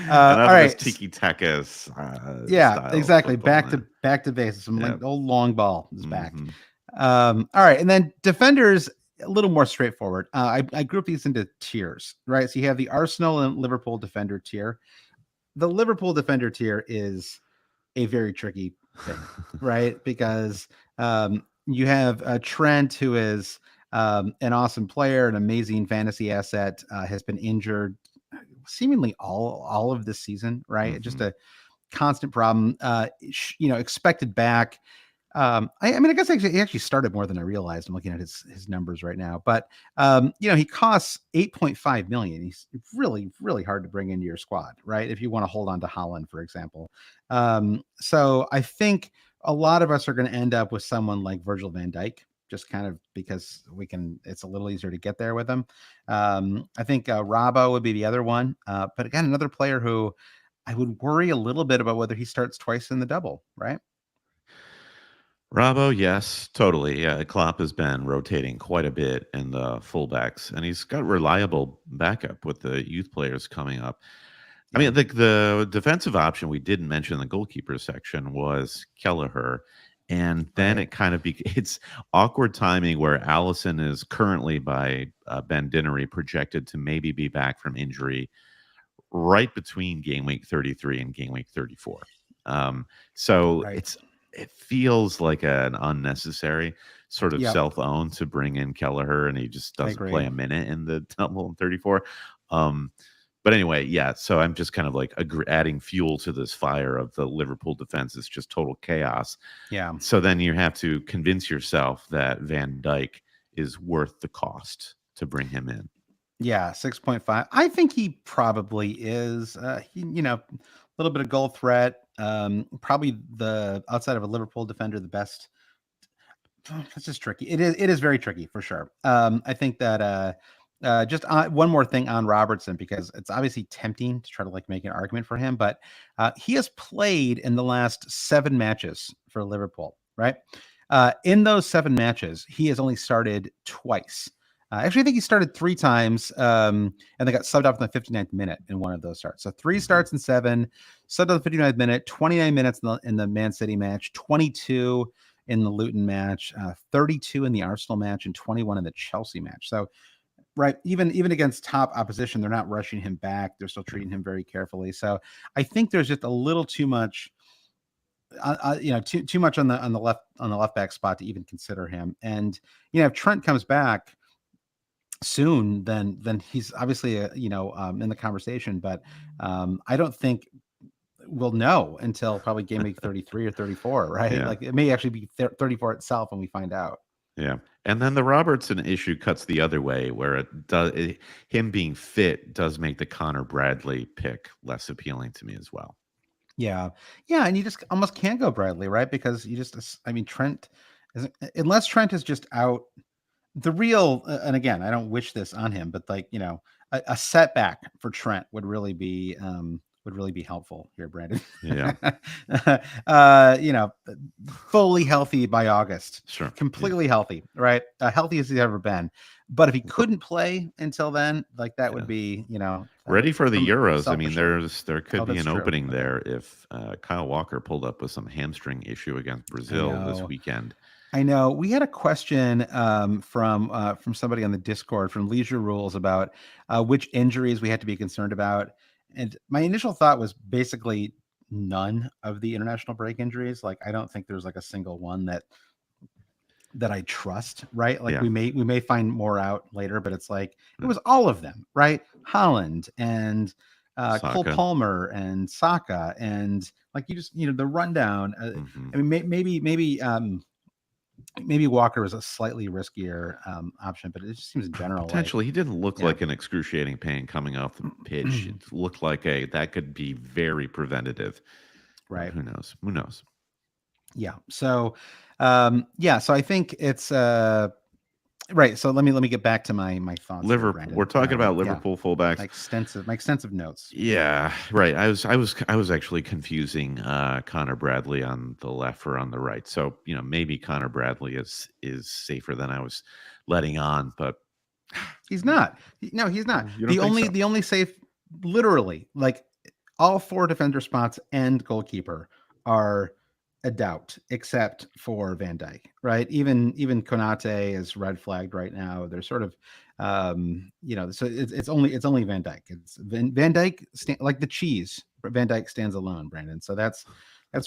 right. Tiki taka. Exactly. Back to basics. Some like old long ball is back. All right, and then defenders, a little more straightforward. I grouped these into tiers, right? So you have the Arsenal and Liverpool defender tier. The Liverpool defender tier is a very tricky thing, right? Because you have Trent, who is an awesome player, an amazing fantasy asset, has been injured seemingly all of this season, right? Just a constant problem. Expected back. I guess he actually started more than I realized. I'm looking at his numbers right now, but he costs 8.5 million. He's really, really hard to bring into your squad, right? If you want to hold on to Holland, for example. So I think a lot of us are going to end up with someone like Virgil van Dijk, just kind of because it's a little easier to get there with him. I think Robbo would be the other one. But again, another player who I would worry a little bit about whether he starts twice in the double, right? Robbo, yes, totally. Yeah, Klopp has been rotating quite a bit in the fullbacks, and he's got reliable backup with the youth players coming up. I Yeah, mean, the defensive option we didn't mention in the goalkeeper section was Kelleher, and then right, it kind of it's awkward timing where Allison is currently by Ben Dinnery projected to maybe be back from injury right between game week 33 and game week 34. So right. it feels like an unnecessary sort of Yep, self-own to bring in Kelleher, and he just I doesn't play agree. a minute in the double in 34. Um, but anyway, yeah. So I'm just kind of like adding fuel to this fire of the Liverpool defense is just total chaos. Yeah. So then you have to convince yourself that Van Dyke is worth the cost to bring him in. Yeah, 6.5. I think he probably is. A little bit of goal threat. Probably the outside of a Liverpool defender, the best. It's just tricky. It is very tricky for sure. I think that just one more thing on Robertson, because it's obviously tempting to try to like make an argument for him, but he has played in the last 7 matches for Liverpool, right? In those 7 matches, he has only started twice. Actually, I think he started 3 times, and they got subbed off in the 59th minute in one of those starts. So three Mhm. starts in 7, subbed on the 59th minute, 29 minutes in the Man City match, 22 in the Luton match, 32 in the Arsenal match, and 21 in the Chelsea match. So, right, even against top opposition, they're not rushing him back. They're still Yeah. treating him very carefully. So, I think there's just a little too much, too much on the left back spot to even consider him. And if Trent comes back soon, then he's obviously in the conversation. But I don't think we'll know until probably game week 33 or 34, right? Yeah. Like it may actually be 34 itself when we find out. Yeah. And then the Robertson issue cuts the other way, where him being fit does make the Connor Bradley pick less appealing to me as well. Yeah. Yeah. And you just almost can't go Bradley, right? Because I mean, Trent isn't, unless Trent is just out, the real, and again, I don't wish this on him, but like, a setback for Trent would really be helpful here, Brandon. Yeah. You know, fully healthy by August, Sure. Yeah. completely healthy, right? Healthy as he's ever been. But if he couldn't play until then, like that would Yeah. be, Ready for the Euros. I mean, selfishly. there Oh, could be that's an true. opening Okay. there if Kyle Walker pulled up with some hamstring issue against I Brazil this know. weekend. I know. We had a question from somebody on the Discord from Leisure Rules about which injuries we had to be concerned about, and my initial thought was basically none of the international break injuries. Like, I don't think there's like a single one that I trust. Right? Like Yeah. we may find more out later, but it's like it Yeah. was all of them. Right? Holland and Cole Saka. Palmer and Saka and like you just the rundown. Hmm. I mean, maybe Walker was a slightly riskier option, but it just seems in general like, Potentially, he didn't look yeah, like an excruciating pain coming off the pitch. It looked like that could be very preventative, but right, who knows? Who knows? yeah. So, yeah, so I think it's right. So let me get back to my thoughts here, Liverpool. We're Brandon. talking about Yeah, Liverpool fullbacks. my extensive notes. Yeah, right. I was actually confusing Connor Bradley on the left or on the right. So maybe Connor Bradley is safer than I was letting on, but He's not. No, he's not. you don't The think only so? the only safe, literally, like all 4 defender spots and goalkeeper are a doubt, except for Van Dyke, right? Even Konate is red flagged right now. They're sort of, so it's only Van Dyke. It's Van Dyke like the cheese. Van Dyke stands alone, Brandon. So that's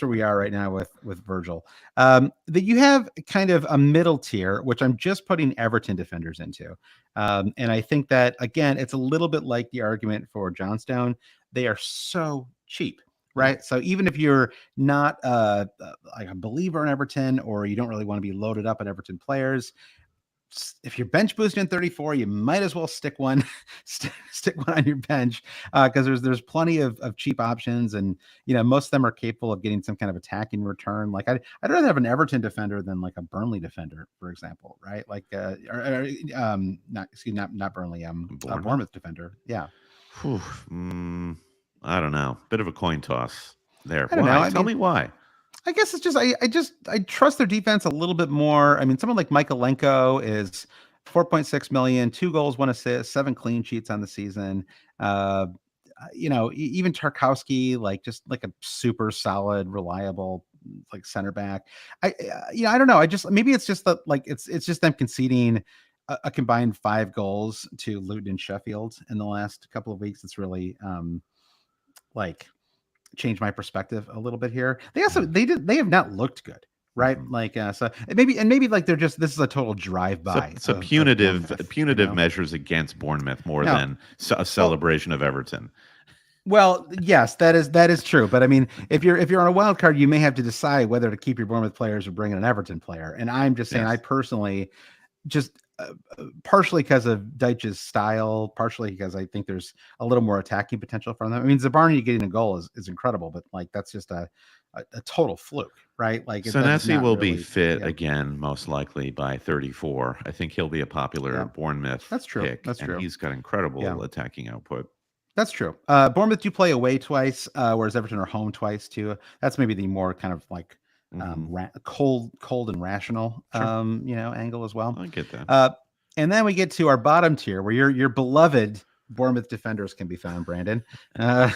where we are right now with Virgil. That you have kind of a middle tier, which I'm just putting Everton defenders into. And I think that again, it's a little bit like the argument for Johnstone. They are so cheap, Yeah. right? So even if you're not like a believer in Everton, or you don't really want to be loaded up on Everton players, if you're bench boosting in 34, you might as well stick one stick one on your bench, because there's plenty of cheap options, and most of them are capable of getting some kind of attacking return. Like I'd rather have an Everton defender than like a Burnley defender, for example, right? Like not Burnley, a Bournemouth. Bournemouth defender. Yeah. Whew, I don't know. Bit of a coin toss there. I don't know. Why? I Tell mean, me why. I guess it's just I trust their defense a little bit more. I mean, someone like Michaelenko is 4.6 million, 2 goals, 1 assist, 7 clean sheets on the season. Uh, even Tarkowski, like just like a super solid, reliable like center back. I don't know. I just maybe it's just that like it's just them conceding a combined 5 goals to Luton and Sheffield in the last couple of weeks. It's really like change my perspective a little bit here. They have not looked good, right? Mhm. Like so maybe like they're just this is a total drive by. So punitive measures against Bournemouth more No, than a well, celebration of Everton. well, yes, that is true. But I mean, if you're on a wild card, you may have to decide whether to keep your Bournemouth players or bring in an Everton player. And I'm just saying, I Yes. personally just partially because of Deitch's style, partially because I think there's a little more attacking potential from them. I mean, Zabarni getting a goal is incredible, but like that's just a total fluke, right? Like that is Senesi not will be really. fit Yeah, again, most likely by 34. I think he'll be a popular yeah, Bournemouth that's true. pick, That's and true. he's got Yeah, incredible attacking output. that's true. Bournemouth do play away twice, whereas Everton are home twice too. That's maybe the more kind of like Hmm. cold and rational Sure, angle as well. I get that. Uh, and then we get to our bottom tier where your beloved Bournemouth defenders can be found, Brandon. Uh,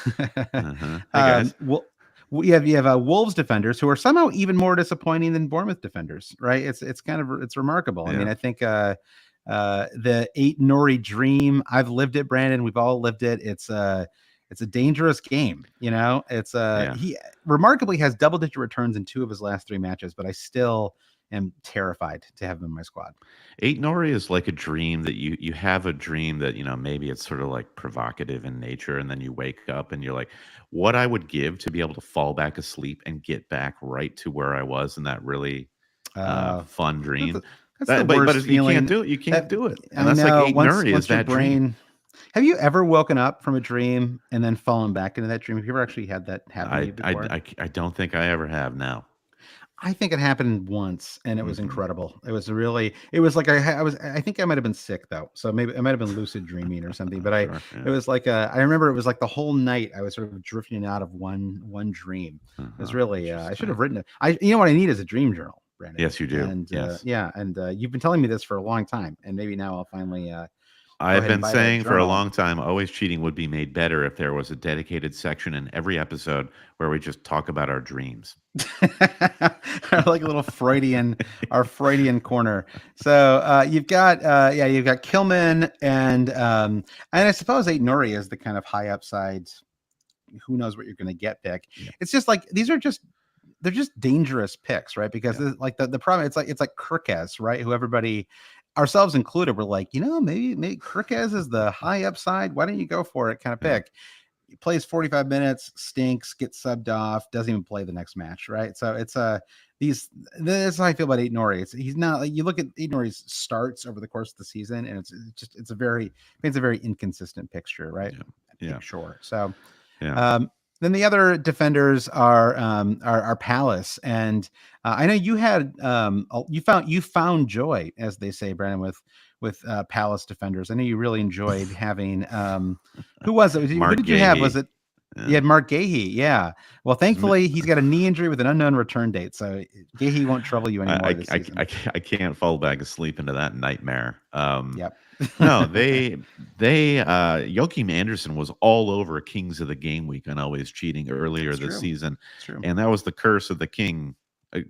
Hey guys. well, you have Wolves defenders who are somehow even more disappointing than Bournemouth defenders, right? It's remarkable. I mean, Yeah. I think the 8 Nori dream. I've lived it, Brandon. We've all lived it. It's a dangerous game. Yeah. He remarkably has double-digit returns in 2 of his last 3 matches, but I still am terrified to have him in my squad. 8 Nori is like a dream that you have a dream that, maybe it's sort of like provocative in nature, and then you wake up and you're like, what I would give to be able to fall back asleep and get back right to where I was in that really Uh, fun that's dream. the, that's the But worst if you can't feeling. do it, you can't That do it. And I that's like know. 8 Nuri is Once your that dream. brain. Have you ever woken up from a dream and then fallen back into that dream? Have you ever actually had that happen to I you I before? I don't think I ever have now. I think it happened once, and it was Mhm. incredible. It was like I think I might have been sick though, so maybe I might have been lucid dreaming or something. But Sure, it yeah. was like I remember it was like the whole night I was sort of drifting out of one dream. It was Uh-huh, really I should have interesting. written it. What I need is a dream journal, Brandon. Yes, you do. And Yes. yeah, and you've been telling me this for a long time, and maybe now I'll finally go I've ahead and been buy that saying for a journal. long time, Always Cheating would be made better if there was a dedicated section in every episode where we just talk about our dreams. Like a little our Freudian corner. So you've got Kilman and I suppose 8 Nuri is the kind of high upside. Who knows what you're going to get pick? Yeah. It's just like they're just dangerous picks, right? Because Yeah. like the problem, it's like Kirkez, right? Who everybody, ourselves included, were like, maybe Kirkez is the high upside. Why don't you go for it? Kind of Yeah. pick. He plays 45 minutes, stinks, gets subbed off, doesn't even play the next match, right? So it's these this is how I feel about 8 Nori. He's not like, you look at 8 Nori's starts over the course of the season, and it's a very inconsistent picture, right? Yeah. Yeah. Picture. So Yeah. um, then the other defenders are Palace, and I know you had you found joy, as they say, Brandon, with Palace defenders. I know you really enjoyed having who was it? Who Mark did you have? Was Gahey. it you Yeah. had Mark Gahey? Yeah. Well, thankfully he's got a knee injury with an unknown return date, so Gahey won't trouble you anymore this season. I can't fall back asleep into that nightmare. Yep. No, Joachim Anderson was all over Kings of the Game Week on Always Cheating earlier It's this true. season, It's true. and that was the curse of the king.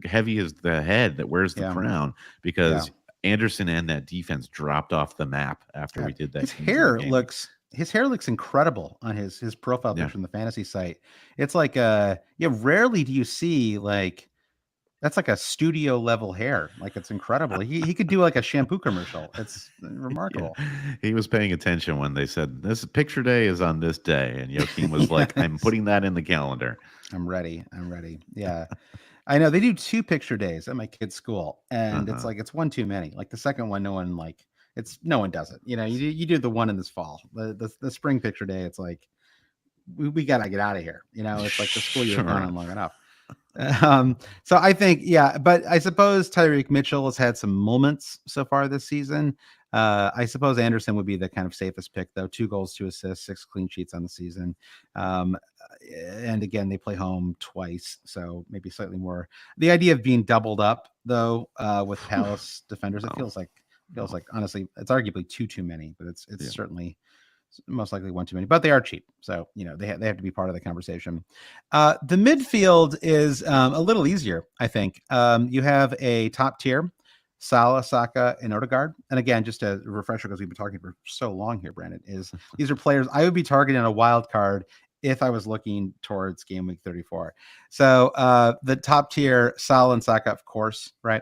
Heavy is the head that wears the Yeah. crown, Yeah. because Anderson and that defense dropped off the map after Yeah. we did that His Kings of the hair Game Week. looks incredible on his profile Yeah. picture on the fantasy site. It's like rarely do you see like that's like a studio level hair. Like it's incredible. He could do like a shampoo commercial. It's Yeah, remarkable. he was paying attention when they said this picture day is on this day, and Joachim was like, "I'm Yes. putting that in the calendar." I'm ready. I'm ready. Yeah. I know they do 2 picture days at my kid's school, and it's Uh-huh. like it's one too many. Like the second one, no one does it. You do the one in this fall, the spring picture day. It's like we gotta get out of here. It's like the school year has gone Sure. on long enough. So I think, yeah, but I suppose Tyreek Mitchell has had some moments so far this season. I suppose Anderson would be the kind of safest pick, though. 2 goals, 2 assists, 6 clean sheets on the season. Um, and again, they play home twice, so maybe slightly more. The idea of being doubled up, though, with Palace defenders, it No. feels No. like honestly, it's arguably too many, but it's Yeah. certainly most likely one too many, but they are cheap. So, they have to be part of the conversation. The midfield is a little easier, I think. You have a top tier, Salah, Saka, and Odegaard. And again, just a refresher, because we've been talking for so long here, Brandon, is these are players I would be targeting on a wild card if I was looking towards game week 34. So the top tier, Salah and Saka, of course, right?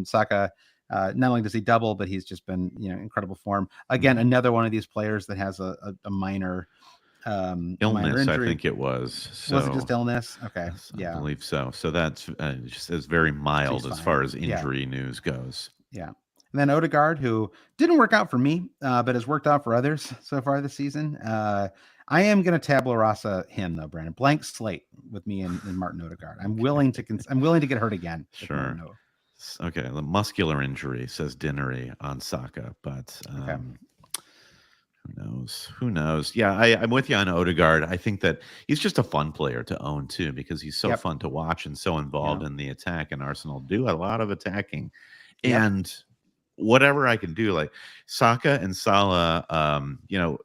Saka, not only does he double, but he's just been, incredible form. Again, another one of these players that has a minor minor Illness, I injury. think it was. Was it So just illness? Okay, yes, I yeah, believe so. So that's just as very so mild he's as fine. far as Yeah, injury news goes. yeah. And then Odegaard, who didn't work out for me, but has worked out for others so far this season. I am going to tabula rasa him though, Brandon. Blank slate with me and Martin Odegaard. Okay, I'm willing to get hurt again with sure. Martin Odegaard. Okay, the muscular injury, says Dinnery on Saka, but Okay. who knows? Who knows? Yeah, I'm with you on Odegaard. I think that he's just a fun player to own too, because he's so Yep. fun to watch and so Yeah. involved in the attack. And Arsenal do a lot of attacking, Yep. and whatever I can do, like Saka and Salah,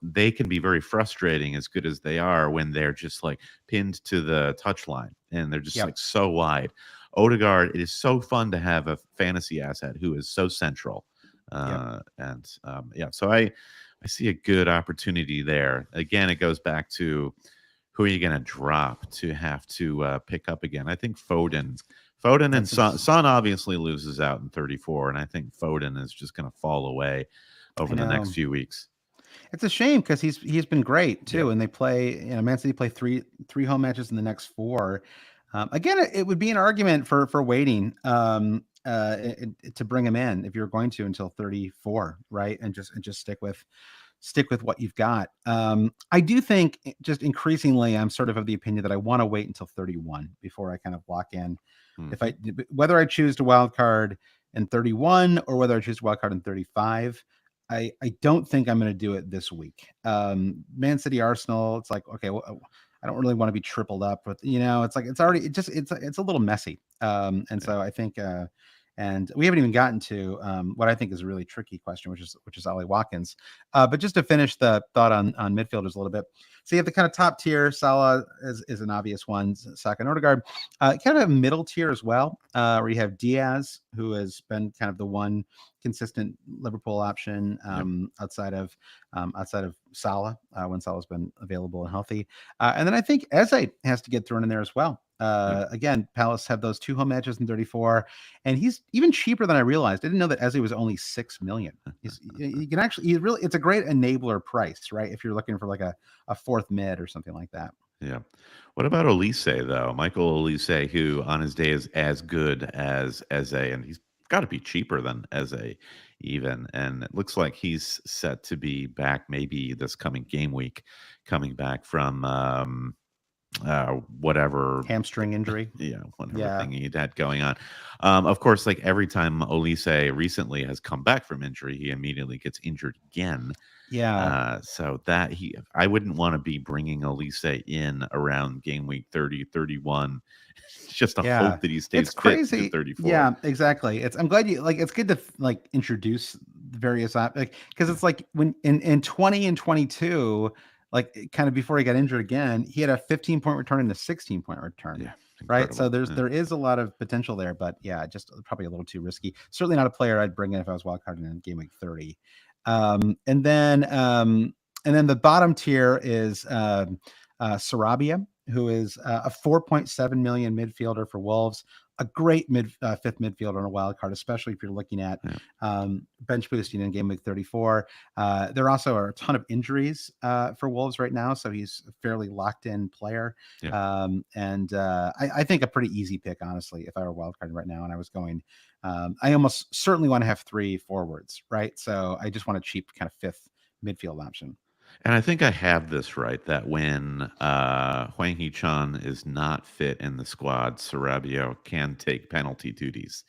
they can be very frustrating as good as they are when they're just like pinned to the touchline and they're just Yep. like so wide. Odegaard, it is so fun to have a fantasy asset who is so central. Yep. Yeah, so I see a good opportunity there. Again, it goes back to who are you going to drop to have to pick up again? I think Foden and That's Son obviously loses out in 34, and I think Foden is just going to fall away I over the next know. few weeks. It's a shame because he's been great too, Yep. and they play. Man City play three home matches in the next 4. Again, it would be an argument for waiting to bring him in if you're going to until 34, right? And just stick with what you've got. I do think just increasingly, I'm sort of the opinion that I want to wait until 31 before I kind of lock in. Hmm. If I whether I choose to wild card in 31 or whether I choose to wild card in 35. I don't think I'm going to do it this week. Man City Arsenal. It's like, okay, well, I don't really want to be tripled up, but it's like it's already it's a little messy. And Yeah. so I think, and we haven't even gotten to what I think is a really tricky question, which is Ollie Watkins. But just to finish the thought on midfielders a little bit, so you have the kind of top tier. Salah is an obvious one. Saka and Odegaard, kind of a middle tier as well, where you have Diaz, who has been kind of the one consistent Liverpool option Yep. outside of Salah when Salah's been available and healthy. And then I think Eze has to get thrown in there as well. Yep. Again, Palace have those 2 home matches in 34, and he's even cheaper than I realized. I didn't know that Eze was only 6 million. You can actually, it's a great enabler price, right? If you're looking for like a 4th mid or something like that. Yeah. What about Elise though? Michael Elise, who on his day is as good as Eze, and he's got to be cheaper than Eze even. And it looks like he's set to be back maybe this coming game week, coming back from whatever Hamstring injury. whatever Yeah. thing he had going on. Of course, like every time Elise recently has come back from injury, he immediately gets injured again. Yeah. So that I wouldn't want to be bringing Elise in around game week 30, 31, just to Yeah. hope that he It's stays fit to crazy. 34. Yeah, exactly. I'm glad you like, it's good to like introduce the various because Yeah. it's like when in 20 and 22, like kind of before he got injured again, he had a 15-point return and a 16-point return. Yeah, Right. So incredible. Yeah. there is a lot of potential there, but yeah, just probably a little too risky. Certainly not a player I'd bring in if I was wildcarding in game week 30. Um, and then um, and then the bottom tier is Sarabia, who is a 4.7 million midfielder for Wolves. a great fifth midfielder on a wild card, especially if you're looking at Yeah. bench boosting in game week 34. There also are a ton of injuries for Wolves right now, so he's a fairly locked in player. Yeah. I think a pretty easy pick, honestly, if I were wild card right now and I was going. I almost certainly want to have 3 forwards, right? So I just want a cheap kind of fifth midfield option. And I think I have this right that when Hwang Hee-chan is not fit in the squad, Sarabia can take penalty duties.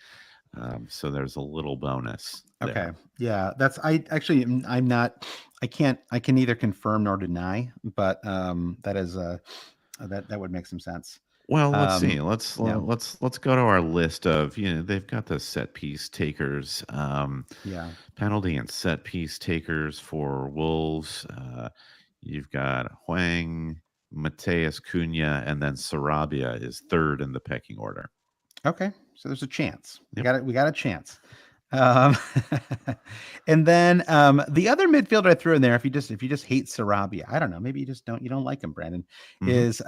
So there's a little bonus Okay. there. Yeah, that's I actually I'm not I can neither confirm nor deny, but that is that would make some sense. Well, let's see. Um yeah. Let's go to our list of, they've got the set piece takers, Yeah. penalty and set piece takers for Wolves. You've got Huang, Mateus Cunha, and then Sarabia is third in the pecking order. Okay. So there's a chance. Yep. We got a chance. Um, and then the other midfielder I threw in there, if you just hate Sarabia, I don't know, maybe you don't like him, Brandon, Hmm. is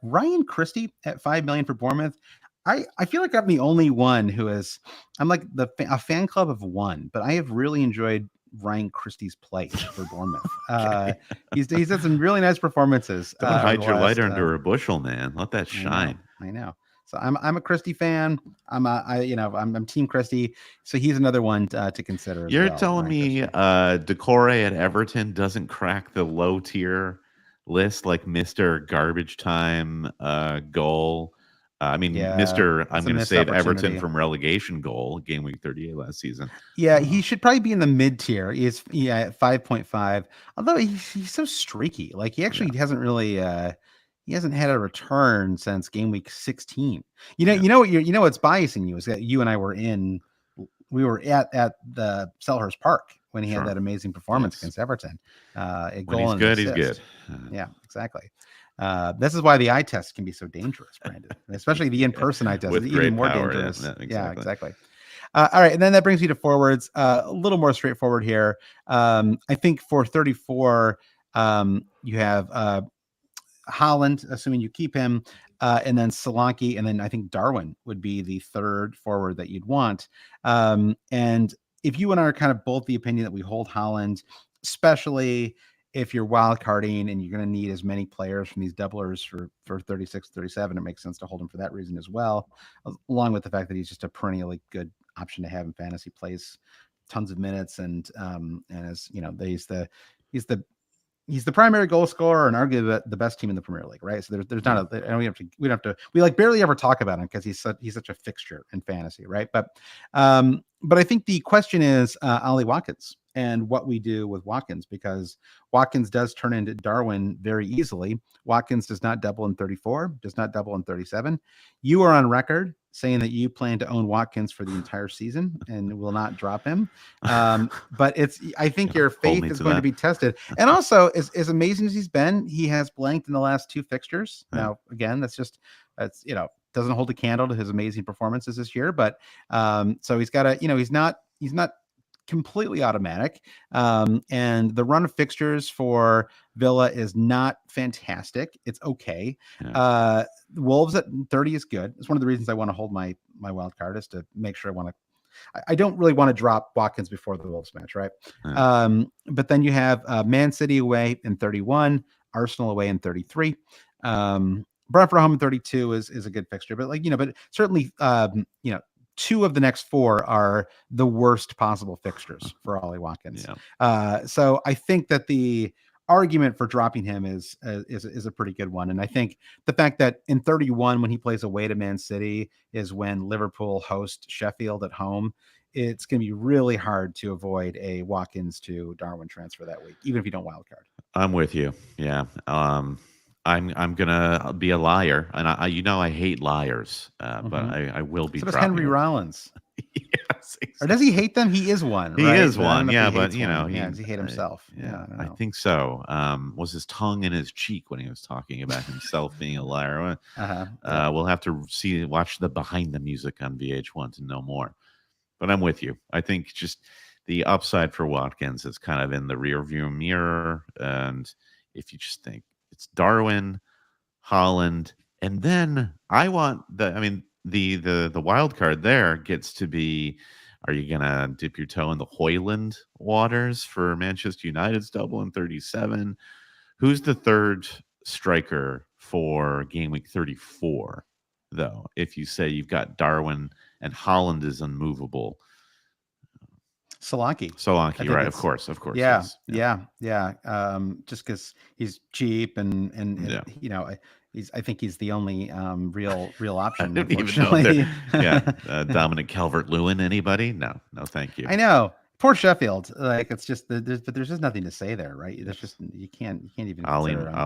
Ryan Christie at 5 million for Bournemouth. I feel like I'm the only one who is I'm like a fan club of one, but I have really enjoyed Ryan Christie's play for Bournemouth. Okay. He's had some really nice performances Don't over hide the your light last. under a bushel, man. Let that I know, shine. I know. So I'm a Christie fan. I'm Team Christie. So he's another one to consider as You're well. telling Ryan me Christie. Decore at Everton doesn't crack the low tier list like Mr. Garbage Time goal? I mean, Yeah, Mr. I'm that's a going to missed save Everton opportunity. from relegation goal, game week 38 last season. Yeah, Uh, he should probably be in the mid tier. He's at 5.5. Although he's so streaky. Like he yeah, actually hasn't really he hasn't had a return since game week 16. yeah, You know what's biasing you is that you and I we were at the Selhurst Park when he had sure. that amazing performance Yes. against Everton. A When goal he's and an good, he's good. assist. Yeah, exactly. This is why the eye test can be so dangerous, Brandon. Especially the Yeah, in-person eye test is with even great more power. Yeah, dangerous. yeah, Yeah, exactly. exactly. All right, and then that brings me to forwards. A little more straightforward here. I think for 34, you have Holland, assuming you keep him, and then Solanke, and then I think Darwin would be the third forward that you'd want. And if you and I are kind of both the opinion that we hold Holland, especially if you're wild carding and you're going to need as many players from these doublers for 36, 37, it makes sense to hold him for that reason as well, along with the fact that he's just a perennially good option to have in fantasy. Plays tons of minutes and as you know, he's the he's the primary goal scorer and arguably the best team in the Premier League, right? So there's Yeah. not a and we don't have to we like barely ever talk about him because he's such a fixture in fantasy, right? But I think the question is Ollie Watkins and what we do with Watkins, because Watkins does turn into Darwin very easily. Watkins does not double in 34, does not double in 37. You are on record saying that you plan to own Watkins for the entire season and will not drop him. But I think Yeah, your hold faith me is to going to that. be tested. And also, as amazing as he's been, he has blanked in the last 2 fixtures. Yeah. Now, again, that's doesn't hold a candle to his amazing performances this year, but so he's got he's not completely automatic. And the run of fixtures for Villa is not fantastic. It's okay. Yeah. Wolves at 30 is good. It's one of the reasons I want to hold my wild card, is to make sure I don't really want to drop Watkins before the Wolves match, right? Yeah. But then you have Man City away in 31, Arsenal away in 33. Brentford home in 32 is a good fixture, but but certainly, 2 of the next 4 are the worst possible fixtures for Ollie Watkins. Yeah. So I think that the argument for dropping him is a pretty good one. And I think the fact that in 31, when he plays away to Man City, is when Liverpool host Sheffield at home, it's going to be really hard to avoid a Watkins to Darwin transfer that week, even if you don't wildcard. I'm with you. Yeah. I'm gonna be a liar, and I hate liars, but Mm-hmm. I will be So does dropping Henry him. Rollins. Yes, Or does he exactly. hate them? He is one, He right? is But I don't one, know if yeah, he but hates one. Yeah, does he hate himself? Yeah, I don't I know. think so. Was his tongue in his cheek when he was talking about himself being a liar? Uh-huh. Yep. We'll have to watch the behind the music on VH1 to know more. But I'm with you. I think just the upside for Watkins is kind of in the rear view mirror, and if you just think it's Darwin, Holland, and then I want the. I mean, the wild card there gets to be, are you gonna dip your toe in the Hoyland waters for Manchester United's double in 37? Who's the third striker for game week 34, though? If you say you've got Darwin and Holland is unmovable. Solanke. I Solanke, think right? it's Of course, yeah, yes. yeah. Just because he's cheap and Yeah. I think he's the only real I option, didn't even know there. unfortunately. Yeah, Dominic Calvert-Lewin. Anybody? No, no, thank you. I know. Poor Sheffield. Like it's just but there's just nothing to say there, right? There's Yes, just you can't even Ollie consider him.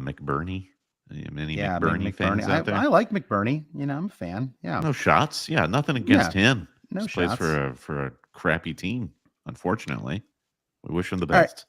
McBurney. Any Yeah, McBurney McBurney. fans I out there? I like McBurney. I'm a fan. Yeah, No shots. Yeah, nothing against yeah. him. No Just plays shots. for a crappy team. Unfortunately, we wish him the All right. best.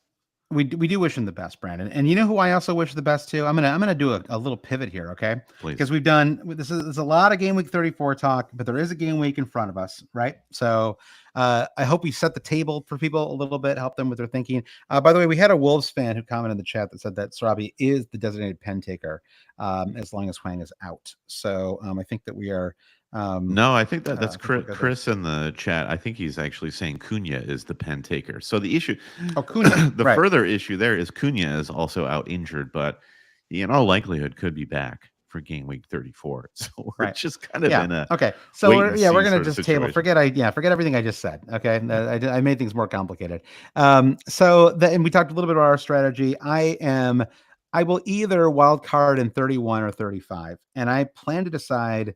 We do wish him the best, Brandon. And you know who I also wish the best to? I'm gonna do a little pivot here, okay? Please. Because we've done there's a lot of game week 34 talk, but there is a game week in front of us, right? So I hope we set the table for people a little bit, help them with their thinking. By the way, we had a Wolves fan who commented in the chat that said that Sarabi is the designated pen taker as long as Huang is out. So I think that we are. No, I think that's I think we're good there. Chris in the chat. I think he's actually saying Cunha is the pen taker. So the issue, Oh, Cunha, the right? further issue there is Cunha is also out injured, but he in all likelihood could be back for game week 34. So we're Right. just kind of Yeah. in a Okay. So wait we're and we're see gonna sort of just table. situation. Forget everything I just said. Okay. I made things more complicated. And we talked a little bit about our strategy. I will either wild card in 31 or 35, and I plan to decide.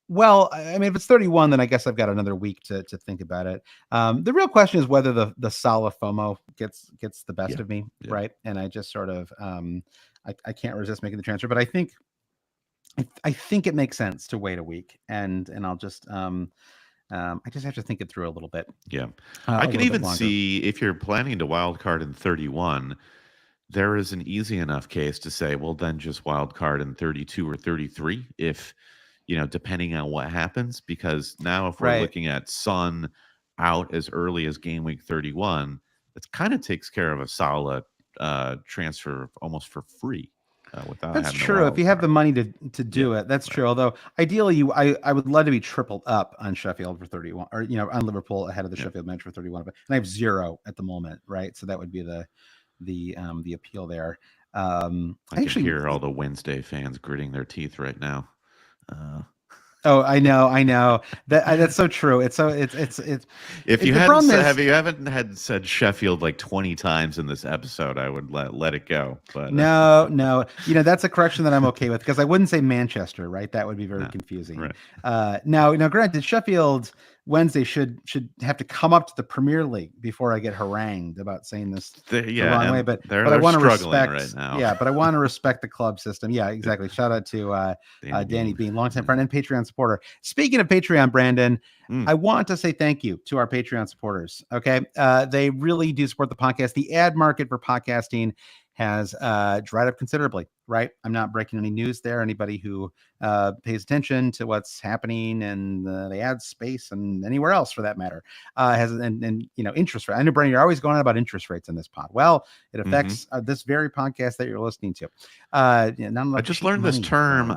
Well, I mean, if it's 31, then I guess I've got another week to think about it. The real question is whether the Salah FOMO gets the best Yeah. of me, Yeah. right? And I just sort of I can't resist making the transfer, but I think it makes sense to wait a week, and I'll just I just have to think it through a little bit, Yeah. a I can little bit even longer. see if you're planning to wild card in 31, there is an easy enough case to say, well, then just wild card in 32 or 33 if, depending on what happens. Because now if we're Right. looking at Sun out as early as game week 31, it kind of takes care of a solid transfer almost for free without That's having to true. If wild you have the card. money to Yeah. do it, that's Right. true. Although ideally, I would love to be tripled up on Sheffield for 31, or on Liverpool ahead of the Yeah. Sheffield match for 31. But and I have 0 at the moment, right? So that would be the appeal there. I can Actually, hear all the Wednesday fans gritting their teeth right now. Uh, oh, I know that's so true. If you The hadn't problem said, is have you haven't had said Sheffield like 20 times in this episode, I would let it go. But no. That's a correction that I'm okay with because I wouldn't say Manchester, right? That would be very no, confusing. right. Now, granted, Sheffield Wednesday should have to come up to the Premier League before I get harangued about saying this the Yeah, wrong way. and But I they're want to struggling respect, right now. yeah, but I want to respect the club system. Yeah, exactly. Shout out to Danny Bean. Bean, longtime friend and Patreon supporter. Speaking of Patreon, Brandon, Mm. I want to say thank you to our Patreon supporters. Okay. They really do support the podcast. The ad market for podcasting has dried up considerably, right? I'm not breaking any news there. Anybody who pays attention to what's happening in the ad space and anywhere else for that matter has and interest rate. I know, Brandon, you're always going on about interest rates in this pod. Well, it Hmm. affects this very podcast that you're listening to. I just learned this term,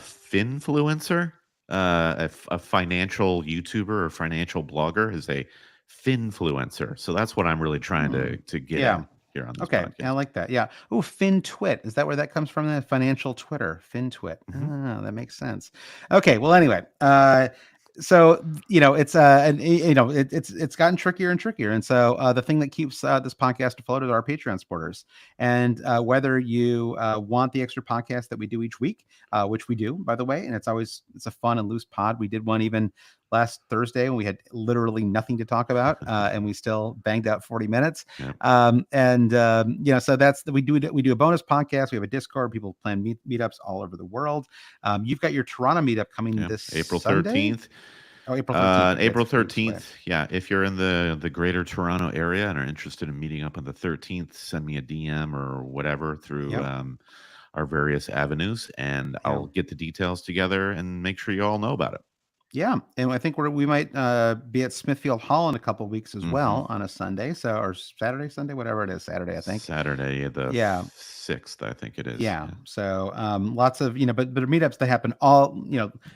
finfluencer. A financial YouTuber or financial blogger is a finfluencer. So that's what I'm really trying to get Yeah. at here on this Okay, I podcast. like that. Yeah. Oh, FinTwit. Is that where that comes from? The financial Twitter, FinTwit. Hmm. Ah, that makes sense. Okay. Well, anyway, so it's it's gotten trickier and trickier, and so the thing that keeps this podcast afloat is our Patreon supporters, and whether you want the extra podcast that we do each week, which we do, by the way, and it's a fun and loose pod. We did one even last Thursday when we had literally nothing to talk about, and we still banged out 40 minutes. Yep. So we do a bonus podcast. We have a Discord. People plan meetups all over the world. You've got your Toronto meetup coming this April Sunday? 13th. Oh, April 13th. Okay, April it's a few weeks away. 13th. Yeah, if you're in the greater Toronto area and are interested in meeting up on the 13th, send me a DM or whatever through Yep. our various avenues, and Yeah. I'll get the details together and make sure you all know about it. Yeah, and I think we might be at Smithfield Hall in a couple weeks as Hmm. well on a Sunday, so or Saturday, Sunday, whatever it is, Saturday, I think. Saturday the Yeah, 6th, I think it is. yeah. Yeah. So lots of but meetups that happen all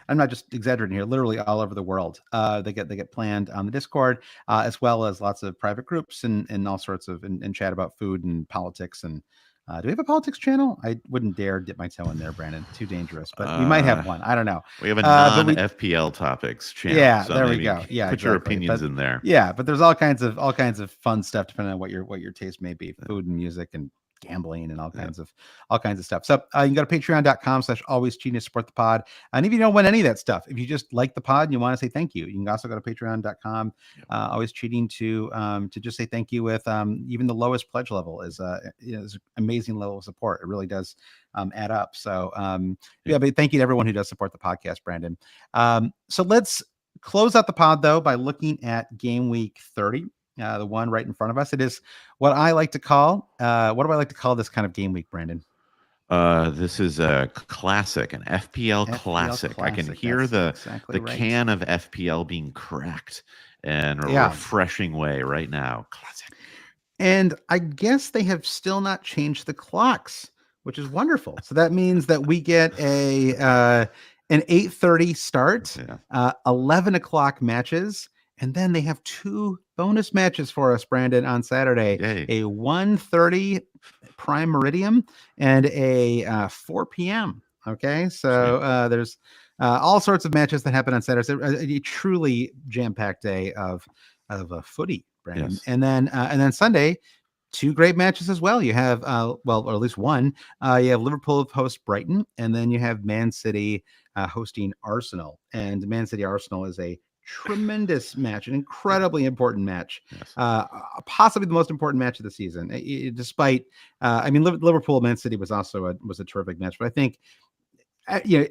I'm not just exaggerating here, literally all over the world. They get planned on the Discord, as well as lots of private groups and all sorts of and chat about food and politics and. Do we have a politics channel? I wouldn't dare dip my toe in there, Brandon. Too dangerous, but we might have Uh, one. I don't know. we have a But non we FPL topics channel, Yeah, so there we maybe go. Yeah, put your exactly. opinions But in there. yeah, but there's all kinds of fun stuff depending on what your taste may be, food and music and gambling and Yeah. all kinds of stuff. So you can go to patreon.com/always cheating to support the pod. And if you don't win any of that stuff, if you just like the pod and you want to say thank you, you can also go to patreon.com, always cheating to just say thank you with even the lowest pledge level is is an amazing level of support. It really does add up. So but thank you to everyone who does support the podcast, Brandon. So let's close out the pod though by looking at game week 30, the one right in front of us. It is what I like to call what do I like to call this kind of game week, Brandon? This is a classic, an FPL FPL classic. I can classic. hear That's the exactly right. can of FPL being cracked in a Yeah. refreshing way right now. Classic. And I guess they have still not changed the clocks, which is wonderful. So that means that we get an 8:30 start, Yeah. 11 o'clock matches, and then they have two bonus matches for us, Brandon, on Saturday. Yay. A 1:30 prime meridian and a 4 p.m. Okay, so there's all sorts of matches that happen on Saturday. So a truly jam-packed day of footy, Brandon. Yes. And then Sunday, two great matches as well. You have or at least one. You have Liverpool host Brighton, and then you have Man City hosting Arsenal. And Man City Arsenal is a tremendous match, an incredibly important match, Yes. possibly the most important match of the season. Despite, I mean, Liverpool Man City was also a terrific match, but I think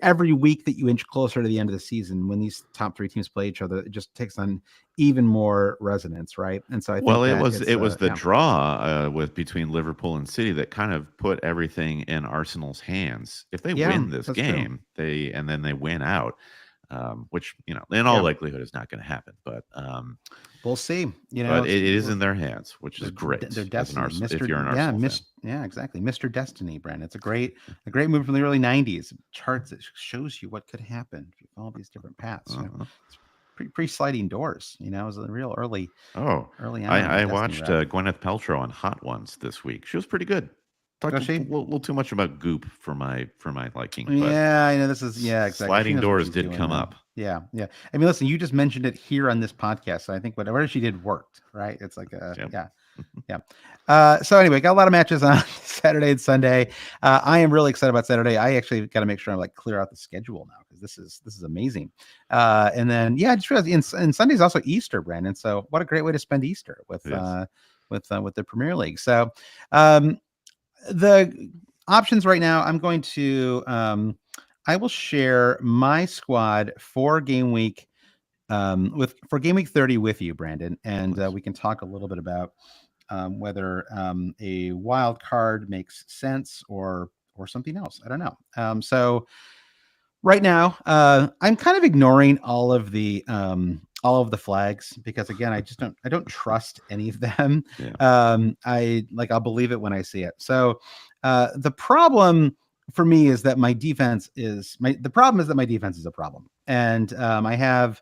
every week that you inch closer to the end of the season, when these top three teams play each other, it just takes on even more resonance, right? And so I think it was the draw with between Liverpool and City that kind of put everything in Arsenal's hands. If they win this game, and then they win out, which in all likelihood is not going to happen, but we'll see. But it is in their hands, which is great. Their destiny, if you're an Arsenal fan. Yeah, exactly, Mr. Destiny, Brandon. It's a great move from the early '90s. Charts that shows you what could happen if you follow these different paths. It's pre sliding doors. It was a real early. Early on. I watched Gwyneth Paltrow on Hot Ones this week. She was pretty good. Talked a little too much about Goop for my liking. Yeah, I know this is exactly. Sliding doors did come up. Yeah. I mean, listen, you just mentioned it here on this podcast, so I think whatever she did worked, right? It's like yeah. So anyway, got a lot of matches on Saturday and Sunday. I am really excited about Saturday. I actually got to make sure I clear out the schedule now because this is amazing. And then I just realized and Sunday's also Easter, Brandon. So what a great way to spend Easter with the Premier League. So the options right now, I'm going to I will share my squad for game week for game week 30 with you, Brandon, and we can talk a little bit about whether a wild card makes sense or something else. I don't know. So right now, I'm kind of ignoring all of the flags because again, I don't trust any of them. I'll believe it when I see it. So the problem for me is that my defense is the problem is that my defense is a problem. And I have,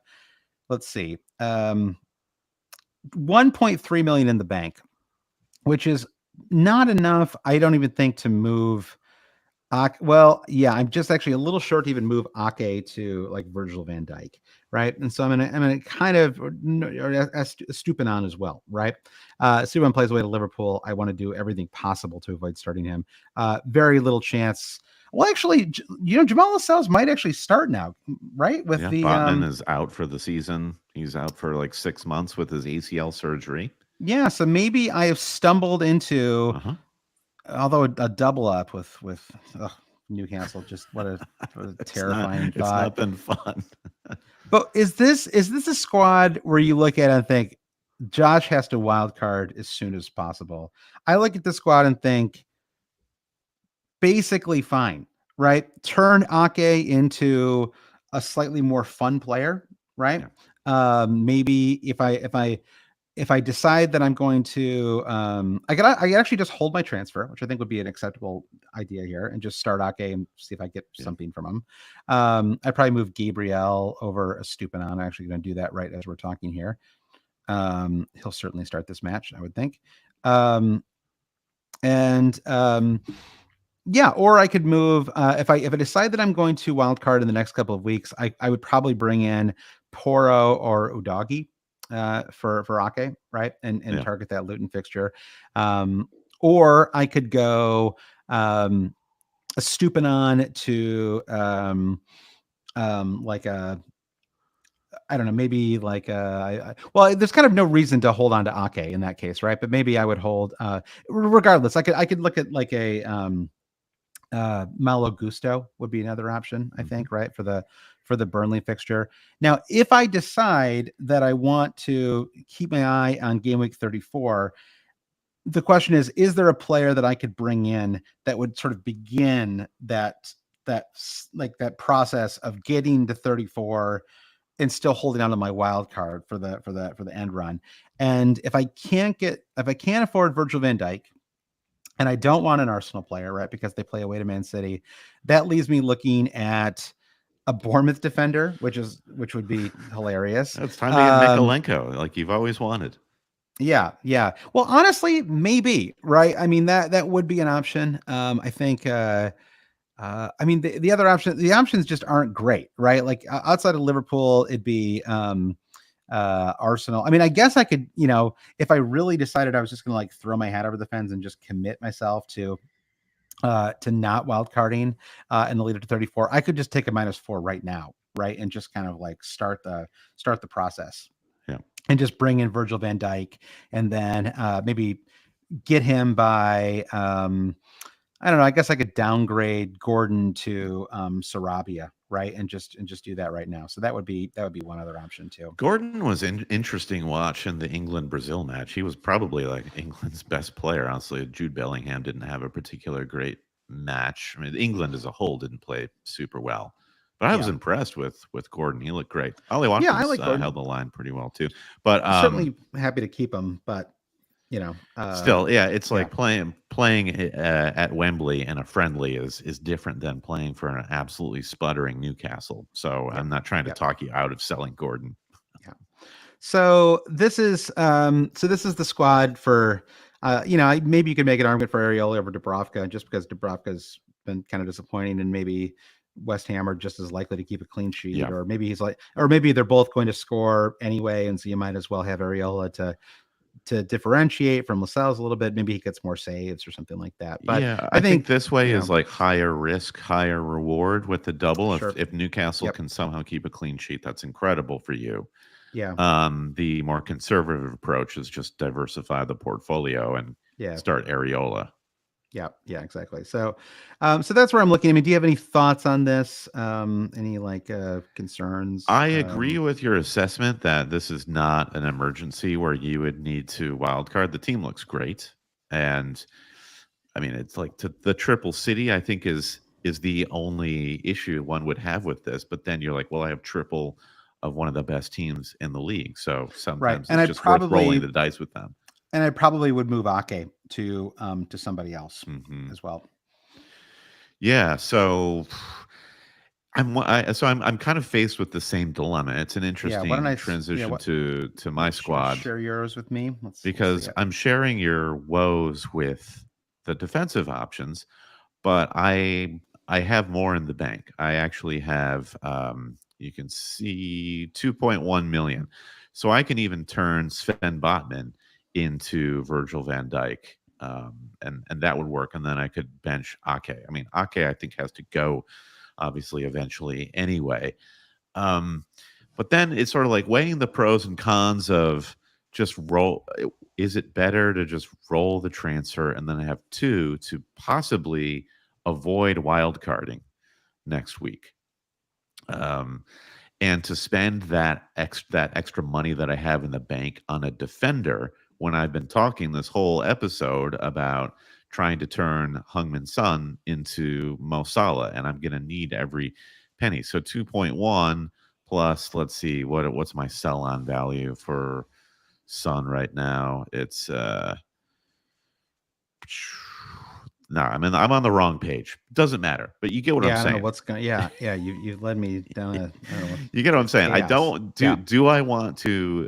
let's see, 1.3 million in the bank, which is not enough. I don't even think to move. I'm just actually a little short to even move Ake to Virgil van Dijk, right? And so I'm gonna kind of Stupinan as well, right? Stupinan plays away to Liverpool. I want to do everything possible to avoid starting him. Very little chance. Well, actually, Jamal Lascelles might actually start now, right? With the Botman is out for the season. He's out for 6 months with his ACL surgery. Yeah, so maybe I have stumbled into. Although a double up with Newcastle, just what a terrifying thought. It's not been fun. But is this a squad where you look at it and think Josh has to wild card as soon as possible? I look at the squad and think basically fine, right? Turn Ake into a slightly more fun player right? Yeah. Maybe if I decide that I'm going to, I could actually just hold my transfer, which I think would be an acceptable idea here, and just start Ake and see if I get Yeah. something from him. I'd probably move Gabriel over a Stupinan. I'm actually going to do that right as we're talking here. He'll certainly start this match, I would think. Um, and Yeah, or I could move if I decide that I'm going to wildcard in the next couple of weeks. I would probably bring in Poro or Udagi for Ake, right, and Yeah. target that Luton fixture. Or I could go a Stupinan to like a I don't know, maybe like well, there's kind of no reason to hold on to Ake in that case, right? But maybe I would hold regardless. I could look at like a Malo Gusto would be another option, I Mm-hmm. think, right, for the Burnley fixture. Now, if I decide that I want to keep my eye on game week 34, the question is there a player that I could bring in that would sort of begin that process of getting to 34 and still holding on to my wild card for the end run? And if I can't afford Virgil van Dijk, and I don't want an Arsenal player, right? Because they play away to Man City. That leaves me looking at a Bournemouth defender, which would be hilarious. It's time to get Um, Mikalenko, like you've always wanted. yeah, yeah. Well, honestly, maybe, right? I mean, that would be an option. I think I mean the other option the options just aren't great, right? Like outside of Liverpool, it'd be Arsenal. I mean, I guess I could, if I really decided I was just gonna like throw my hat over the fence and just commit myself to not wild carding in the lead up to 34, I could just take a -4 right now, right? And just kind of like start the process Yeah. and just bring in Virgil van Dijk and then maybe get him by I don't know. I guess I could downgrade Gordon to Sarabia, right? And just do that right now. So that would be one other option too. Gordon was interesting watch in the England Brazil match. He was probably like England's best player. Honestly, Jude Bellingham didn't have a particular great match. I mean, England as a whole didn't play super well, but I was Yeah. impressed with Gordon. He looked great. Ollie Yeah, I Watkins like Gordon. held the line pretty well too, but Certainly happy to keep him, but you know, still, yeah, it's yeah, like playing at Wembley in a friendly is different than playing for an absolutely sputtering Newcastle. So yep, I'm not trying to yep, talk you out of selling Gordon. yeah. So this is the squad for maybe you could make an argument for Areola over Dubravka just because Dubravka's been kind of disappointing and maybe West Ham are just as likely to keep a clean sheet, Yeah. or maybe they're both going to score anyway, and so you might as well have Areola to differentiate from Lascelles a little bit. Maybe he gets more saves or something like that. But Yeah, I I think think, this way is like higher risk, higher reward with the double. sure. If Newcastle Yep. can somehow keep a clean sheet, that's incredible for you. Yeah. The more conservative approach is just diversify the portfolio and Yeah. start Areola. Yeah. Yeah. Exactly. So that's where I'm looking. I mean, do you have any thoughts on this? Any like concerns? I agree with your assessment that this is not an emergency where you would need to wildcard. The team looks great, and I mean, it's like the triple city. I think is the only issue one would have with this. But then you're like, well, I have triple of one of the best teams in the league, so Right. sometimes it's just worth rolling the dice with them. I probably would move Ake to somebody else Hmm. as well. Yeah, so I'm kind of faced with the same dilemma. It's an Yeah. Why don't interesting I? Yeah. transition What? to my squad Share yours with me. Let's see because it. I'm sharing your woes with the defensive options, but I have more in the bank. I actually have you can see 2.1 million. So I can even turn Sven Botman into Virgil van Dijk. And that would work. And then I could bench Ake. I mean, Ake I think has to go obviously eventually anyway. Um, but then it's sort of like weighing the pros and cons of just roll. Is it better to just roll the transfer and then have two to possibly avoid wild carding next week? Um, and to spend that extra money that I have in the bank on a defender when I've been talking this whole episode about trying to turn Heung-min Son into Mo Salah, and I'm going to need every penny. So 2.1 plus. Let's see what's my sell on value for Sun right now. It's no, I'm on the wrong page. Doesn't matter, but you get what I'm Yeah, I don't know saying. what's going. Yeah, yeah. You led me down a. I don't know what You get what I'm saying. I chaos. don't Yeah, do I want to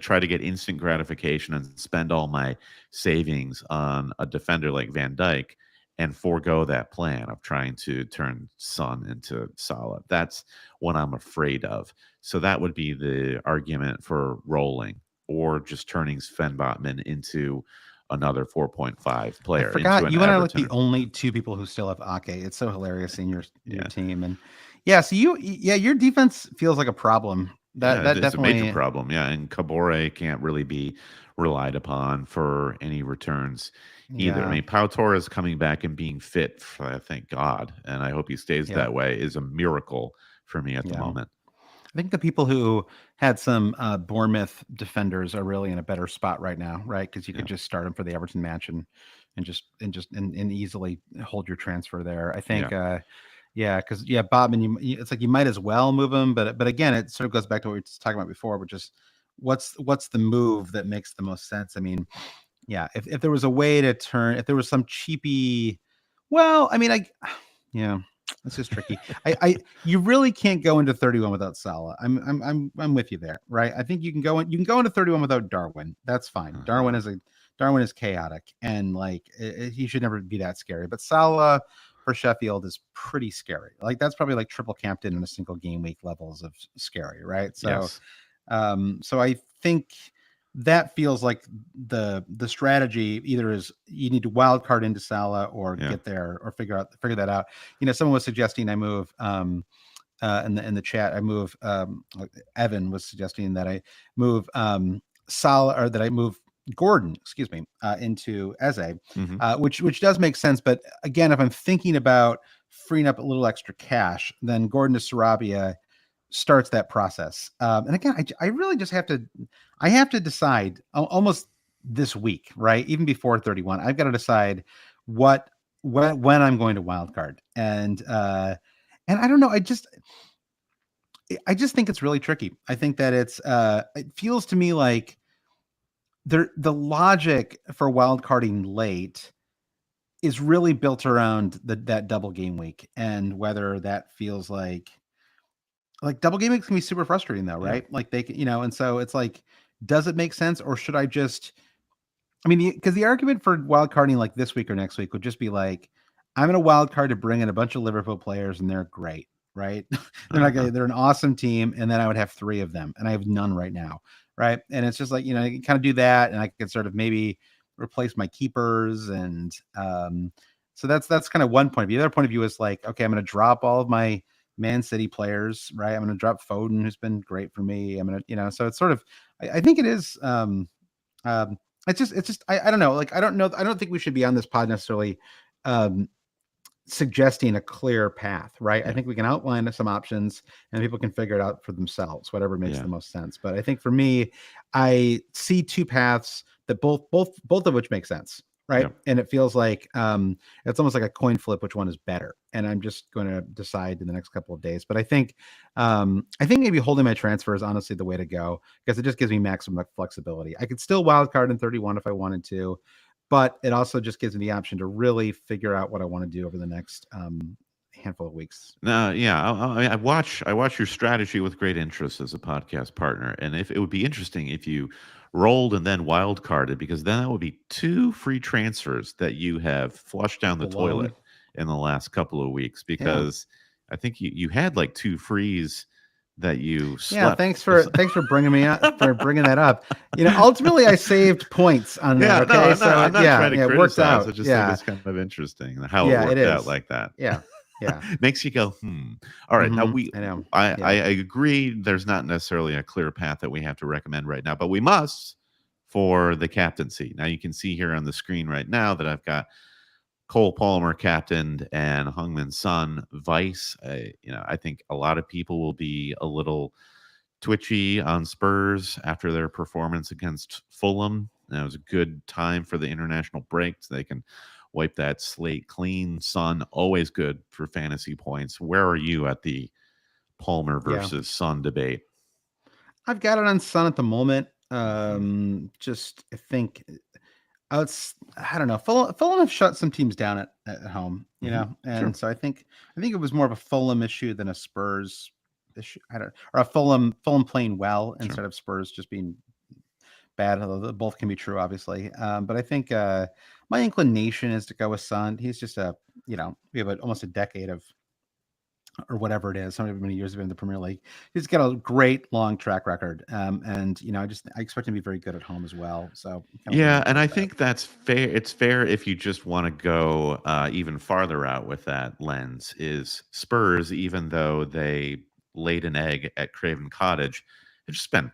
try to get instant gratification and spend all my savings on a defender like Van Dyke and forego that plan of trying to turn Son into Salah. That's what I'm afraid of. So that would be the argument for rolling or just turning Sven Botman into another 4.5 I player into forgot an you and I are like the Everton. only two people who still have Ake. It's so hilarious in your Yeah. team, and yeah. So your defense feels like a problem. Yeah, That it's a major definitely, problem. Yeah, and Cabore can't really be relied upon for any returns either. I yeah, mean, Pau Torres coming back and being fit, thank God, and I hope he stays yeah, that way, is a miracle for me at the yeah. moment. I think the people who had some Bournemouth defenders are really in a better spot right now, right? Because you Yeah, could just start them for the Everton match and easily hold your transfer there. I yeah, think, yeah, because yeah, Bobman, it's like you might as well move him, but again, it sort of goes back to what we were talking about before, which is what's the move that makes the most sense. I mean, yeah, if there was a way to turn, if there was some cheapy, well, I mean, yeah, it's just tricky. You really can't go into 31 without Salah. I'm with you there, right? I think you can go into 31 without Darwin. That's fine. uh-huh. Darwin is chaotic, and like he should never be that scary. But Salah for Sheffield is pretty scary. Like that's probably like triple captain in a single game week levels of scary, right? Yes, So I think that feels like the strategy either is you need to wild card into Salah or yeah, get there or figure that out. Someone was suggesting I move in the chat. I move Evan was suggesting that I move Salah or that I move Gordon, excuse me, into Eze, hmm, which does make sense. But again, if I'm thinking about freeing up a little extra cash, then Gordon to Sarabia starts that process. And again, I really just I have to decide almost this week, right? Even before 31, I've got to decide what when I'm going to wildcard. And I don't know, I just think it's really tricky. I think that it feels to me like the logic for wildcarding late is really built around that double game week and whether that feels like double game weeks can be super frustrating though, yeah, right? Like and so it's like, does it make sense or should I just? I mean, because the argument for wild carding like this week or next week would just be like, I'm in a wild card to bring in a bunch of Liverpool players and they're great, right? uh-huh. They're an awesome team, and then I would have three of them, and I have none right now, right? And it's just like you can kind of do that, and I could sort of maybe replace my keepers, and so that's kind of one point of view. The other point of view is like, okay, I'm going to drop all of my Man City players, right? I'm going to drop Foden, who's been great for me. I'm going to, so it's sort of, I think it is. It's just I don't know, like I don't know, I don't think we should be on this pod necessarily um suggesting a clear path, right? I Yeah, think we can outline some options and people can figure it out for themselves, whatever makes yeah, the most sense. But I think for me, I see two paths that both of which make sense, right? yeah, And it feels like it's almost like a coin flip which one is better. And I'm just going to decide in the next couple of days. But I think maybe holding my transfer is honestly the way to go because it just gives me maximum flexibility. I could still wild card in 31 if I wanted to, but it also just gives me the option to really figure out what I want to do over the next handful of weeks. no, yeah. I watch your strategy with great interest as a podcast partner, and if it would be interesting if you rolled and then wild carded, because then that would be two free transfers that you have flushed down the toilet Blown. in the last couple of weeks. Yeah. Because I think you had like two frees that you Yeah, slept. thanks for bringing me up for bringing that up. Ultimately I saved points on that, Yeah, no, okay? I'm So not yeah, trying to yeah, it worked criticize. I out. just think Yeah. it's kind of interesting how it Yeah, it worked out is. like that. Yeah. Yeah. Makes you go, hmm. All right, now I know. I Yeah. agree. There's not necessarily a clear path that we have to recommend right now, but we must for the captaincy. Now you can see here on the screen right now that I've got Cole Palmer captained and Hungmin Son vice. I think a lot of people will be a little twitchy on Spurs after their performance against Fulham. That was a good time for the international break. So they can wipe that slate clean. Son, always good for fantasy points. Where are you at the Palmer Yeah. versus Son debate? I've got it on Sun at the moment. Mhm. Just I think I don't know. Fulham have shut some teams down at home, Mhm. and Sure. so I think it was more of a Fulham issue than a Spurs issue. I don't, or a Fulham playing well Sure. instead of Spurs just being bad. Although both can be true, obviously. But I think my inclination is to go with Son. He's just we have almost a decade of or whatever it is, how many years have been in the Premier League. He's got a great long track record, and I expect him to be very good at home as well. So I'm kind of Yeah, leaning and I towards that. think that's fair. It's fair if you just want to go even farther out with that lens. Is Spurs, even though they laid an egg at Craven Cottage, have just been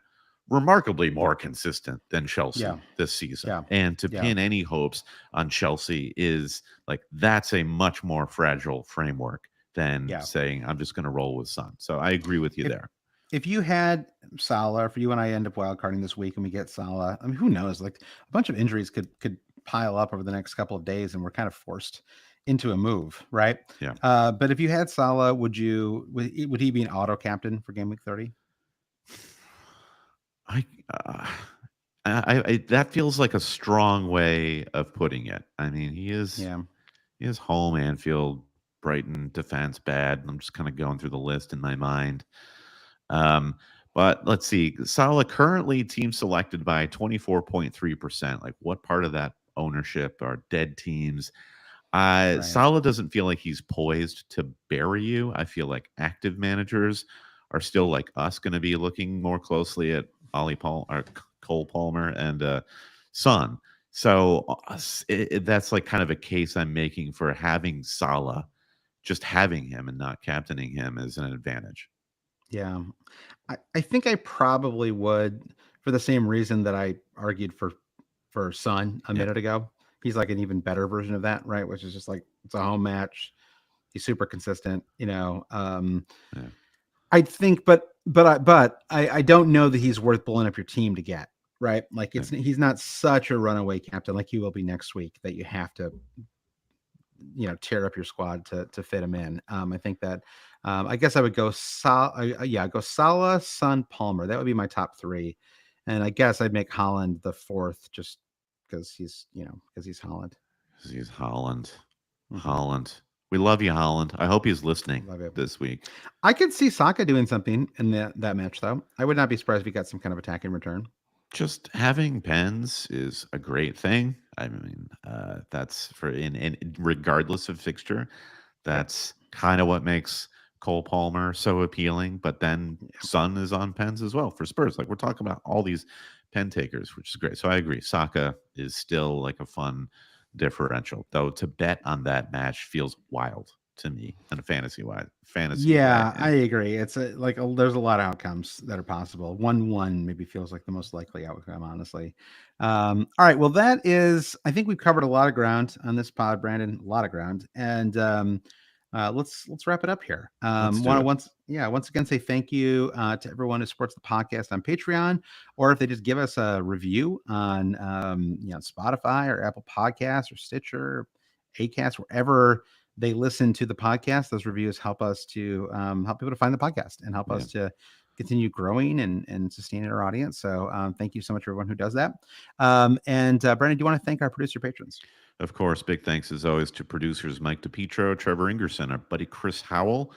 remarkably more consistent than Yeah, Chelsea this season. yeah, And to yeah, pin any hopes on Chelsea is like that's a much more fragile framework than yeah. saying I'm just going to roll with Sun. So I agree with you If there. if you had Salah, if you and I end up wildcarding this week and we get Salah, I mean, who knows? Like a bunch of injuries could pile up over the next couple of days, and we're kind of forced into a move, right? Yeah. But if you had Salah, would he be an auto captain for game week 30? I, uh, that feels like a strong way of putting it. I mean, Yeah, he is home Anfield, Brighton defense bad. I'm just kind of going through the list in my mind. Um, but let's see. Salah currently team selected by 24.3%. Like, what part of that ownership are dead teams? right. Salah doesn't feel like he's poised to bury you. I feel like active managers are still like us going to be looking more closely at Ollie Paul or Cole Palmer and Son. So that's like kind of a case I'm making for having Salah, just having him and not captaining him is an advantage. Yeah. I think I probably would for the same reason that I argued for Son a Yeah, minute ago. He's like an even better version of that, right? Which is just like it's a home match. He's super consistent, yeah, I think, but I don't know that he's worth blowing up your team to get, right? Like yeah. he's not such a runaway captain like he will be next week that you have to tear up your squad to fit him in. I think that I guess I would go go Salah, Son, Palmer. That would be my top three, and I guess I'd make Holland the fourth just because he's Holland. He's Holland. Hmm. Holland. We love you, Holland. I hope he's listening Love it. this week. I could see Saka doing something in that match though. I would not be surprised if he got some kind of attacking return. Just having pens is a great thing. I mean, that's for in regardless of fixture, Yeah, that's kind of what makes Cole Palmer so appealing. But then yeah, Sun is on pens as well for Spurs. Like we're talking about all these pen takers, which is great. So I agree. Saka is still like a fun differential, though. To bet on that match feels wild to me in a fantasy way. yeah. I agree. It's there's a lot of outcomes that are possible. 1-1 maybe feels like the most likely outcome, honestly. All right. Well, that is. I think we've covered a lot of ground on this pod, Brandon. A lot of ground, and let's wrap it up here. Let's do Want to it. once again say thank you to everyone who supports the podcast on Patreon, or if they just give us a review on Spotify or Apple Podcasts or Stitcher, Acast, wherever they listen to the podcast. Those reviews help us to help people to find the podcast and help Yeah. us to continue growing and sustaining our audience. So thank you so much, everyone who does that. And Brandon, do you want to thank our producer patrons? Of course, big thanks as always to producers Mike DePietro, Trevor Ingerson, our buddy Chris Howell.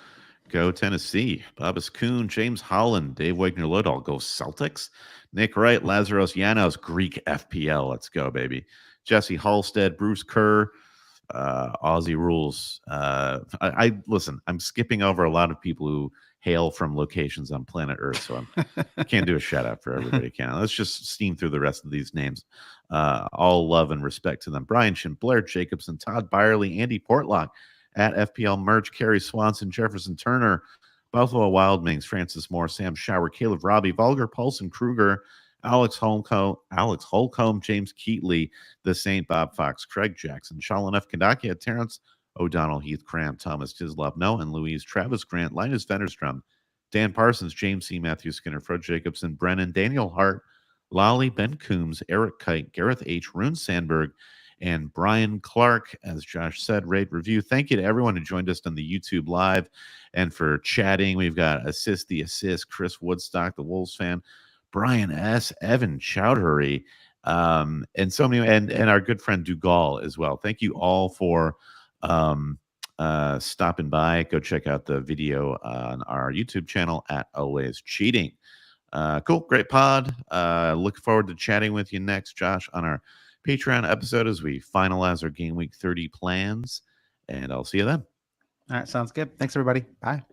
Go Tennessee. Babas Kuhn, James Holland, Dave Wagner Liddell. Go Celtics. Nick Wright, Lazaros Yanos, Greek FPL. Let's go, baby. Jesse Halstead, Bruce Kerr, Aussie rules. I listen. I'm skipping over a lot of people who hail from locations on planet Earth, so I can't do a shout out for everybody. Can let's just steam through the rest of these names. All love and respect to them. Brian Shin, Blair Jacobson, Todd Byerly, Andy Portlock at FPL Merch, Kerry Swanson, Jefferson Turner, Buffalo Wild Wings, Francis Moore, Sam Shower, Caleb Robbie, Vulgar, Paulson Kruger, Alex Holcomb, James Keatley, The Saint, Bob Fox, Craig Jackson, Shalin F. Kandakia, Terrence O'Donnell, Heath Cram, Thomas Tislov, Noah and Louise, Travis Grant, Linus Vennerstrom, Dan Parsons, James C. Matthew Skinner, Fred Jacobson, Brennan, Daniel Hart, Lolly, Ben Coombs, Eric Kite, Gareth H., Rune Sandberg, and Brian Clark. As Josh said, rate, review. Thank you to everyone who joined us on the YouTube live and for chatting. We've got Assist the Assist, Chris Woodstock, the Wolves fan, Brian S., Evan Chowdhury, and so many, and our good friend Dugal as well. Thank you all for stopping by. Go check out the video on our YouTube channel at Always Cheating. Cool, great pod. Look forward to chatting with you next, Josh, on our Patreon episode as we finalize our Game Week 30 plans. And I'll see you then. All right, sounds good. Thanks, everybody. Bye.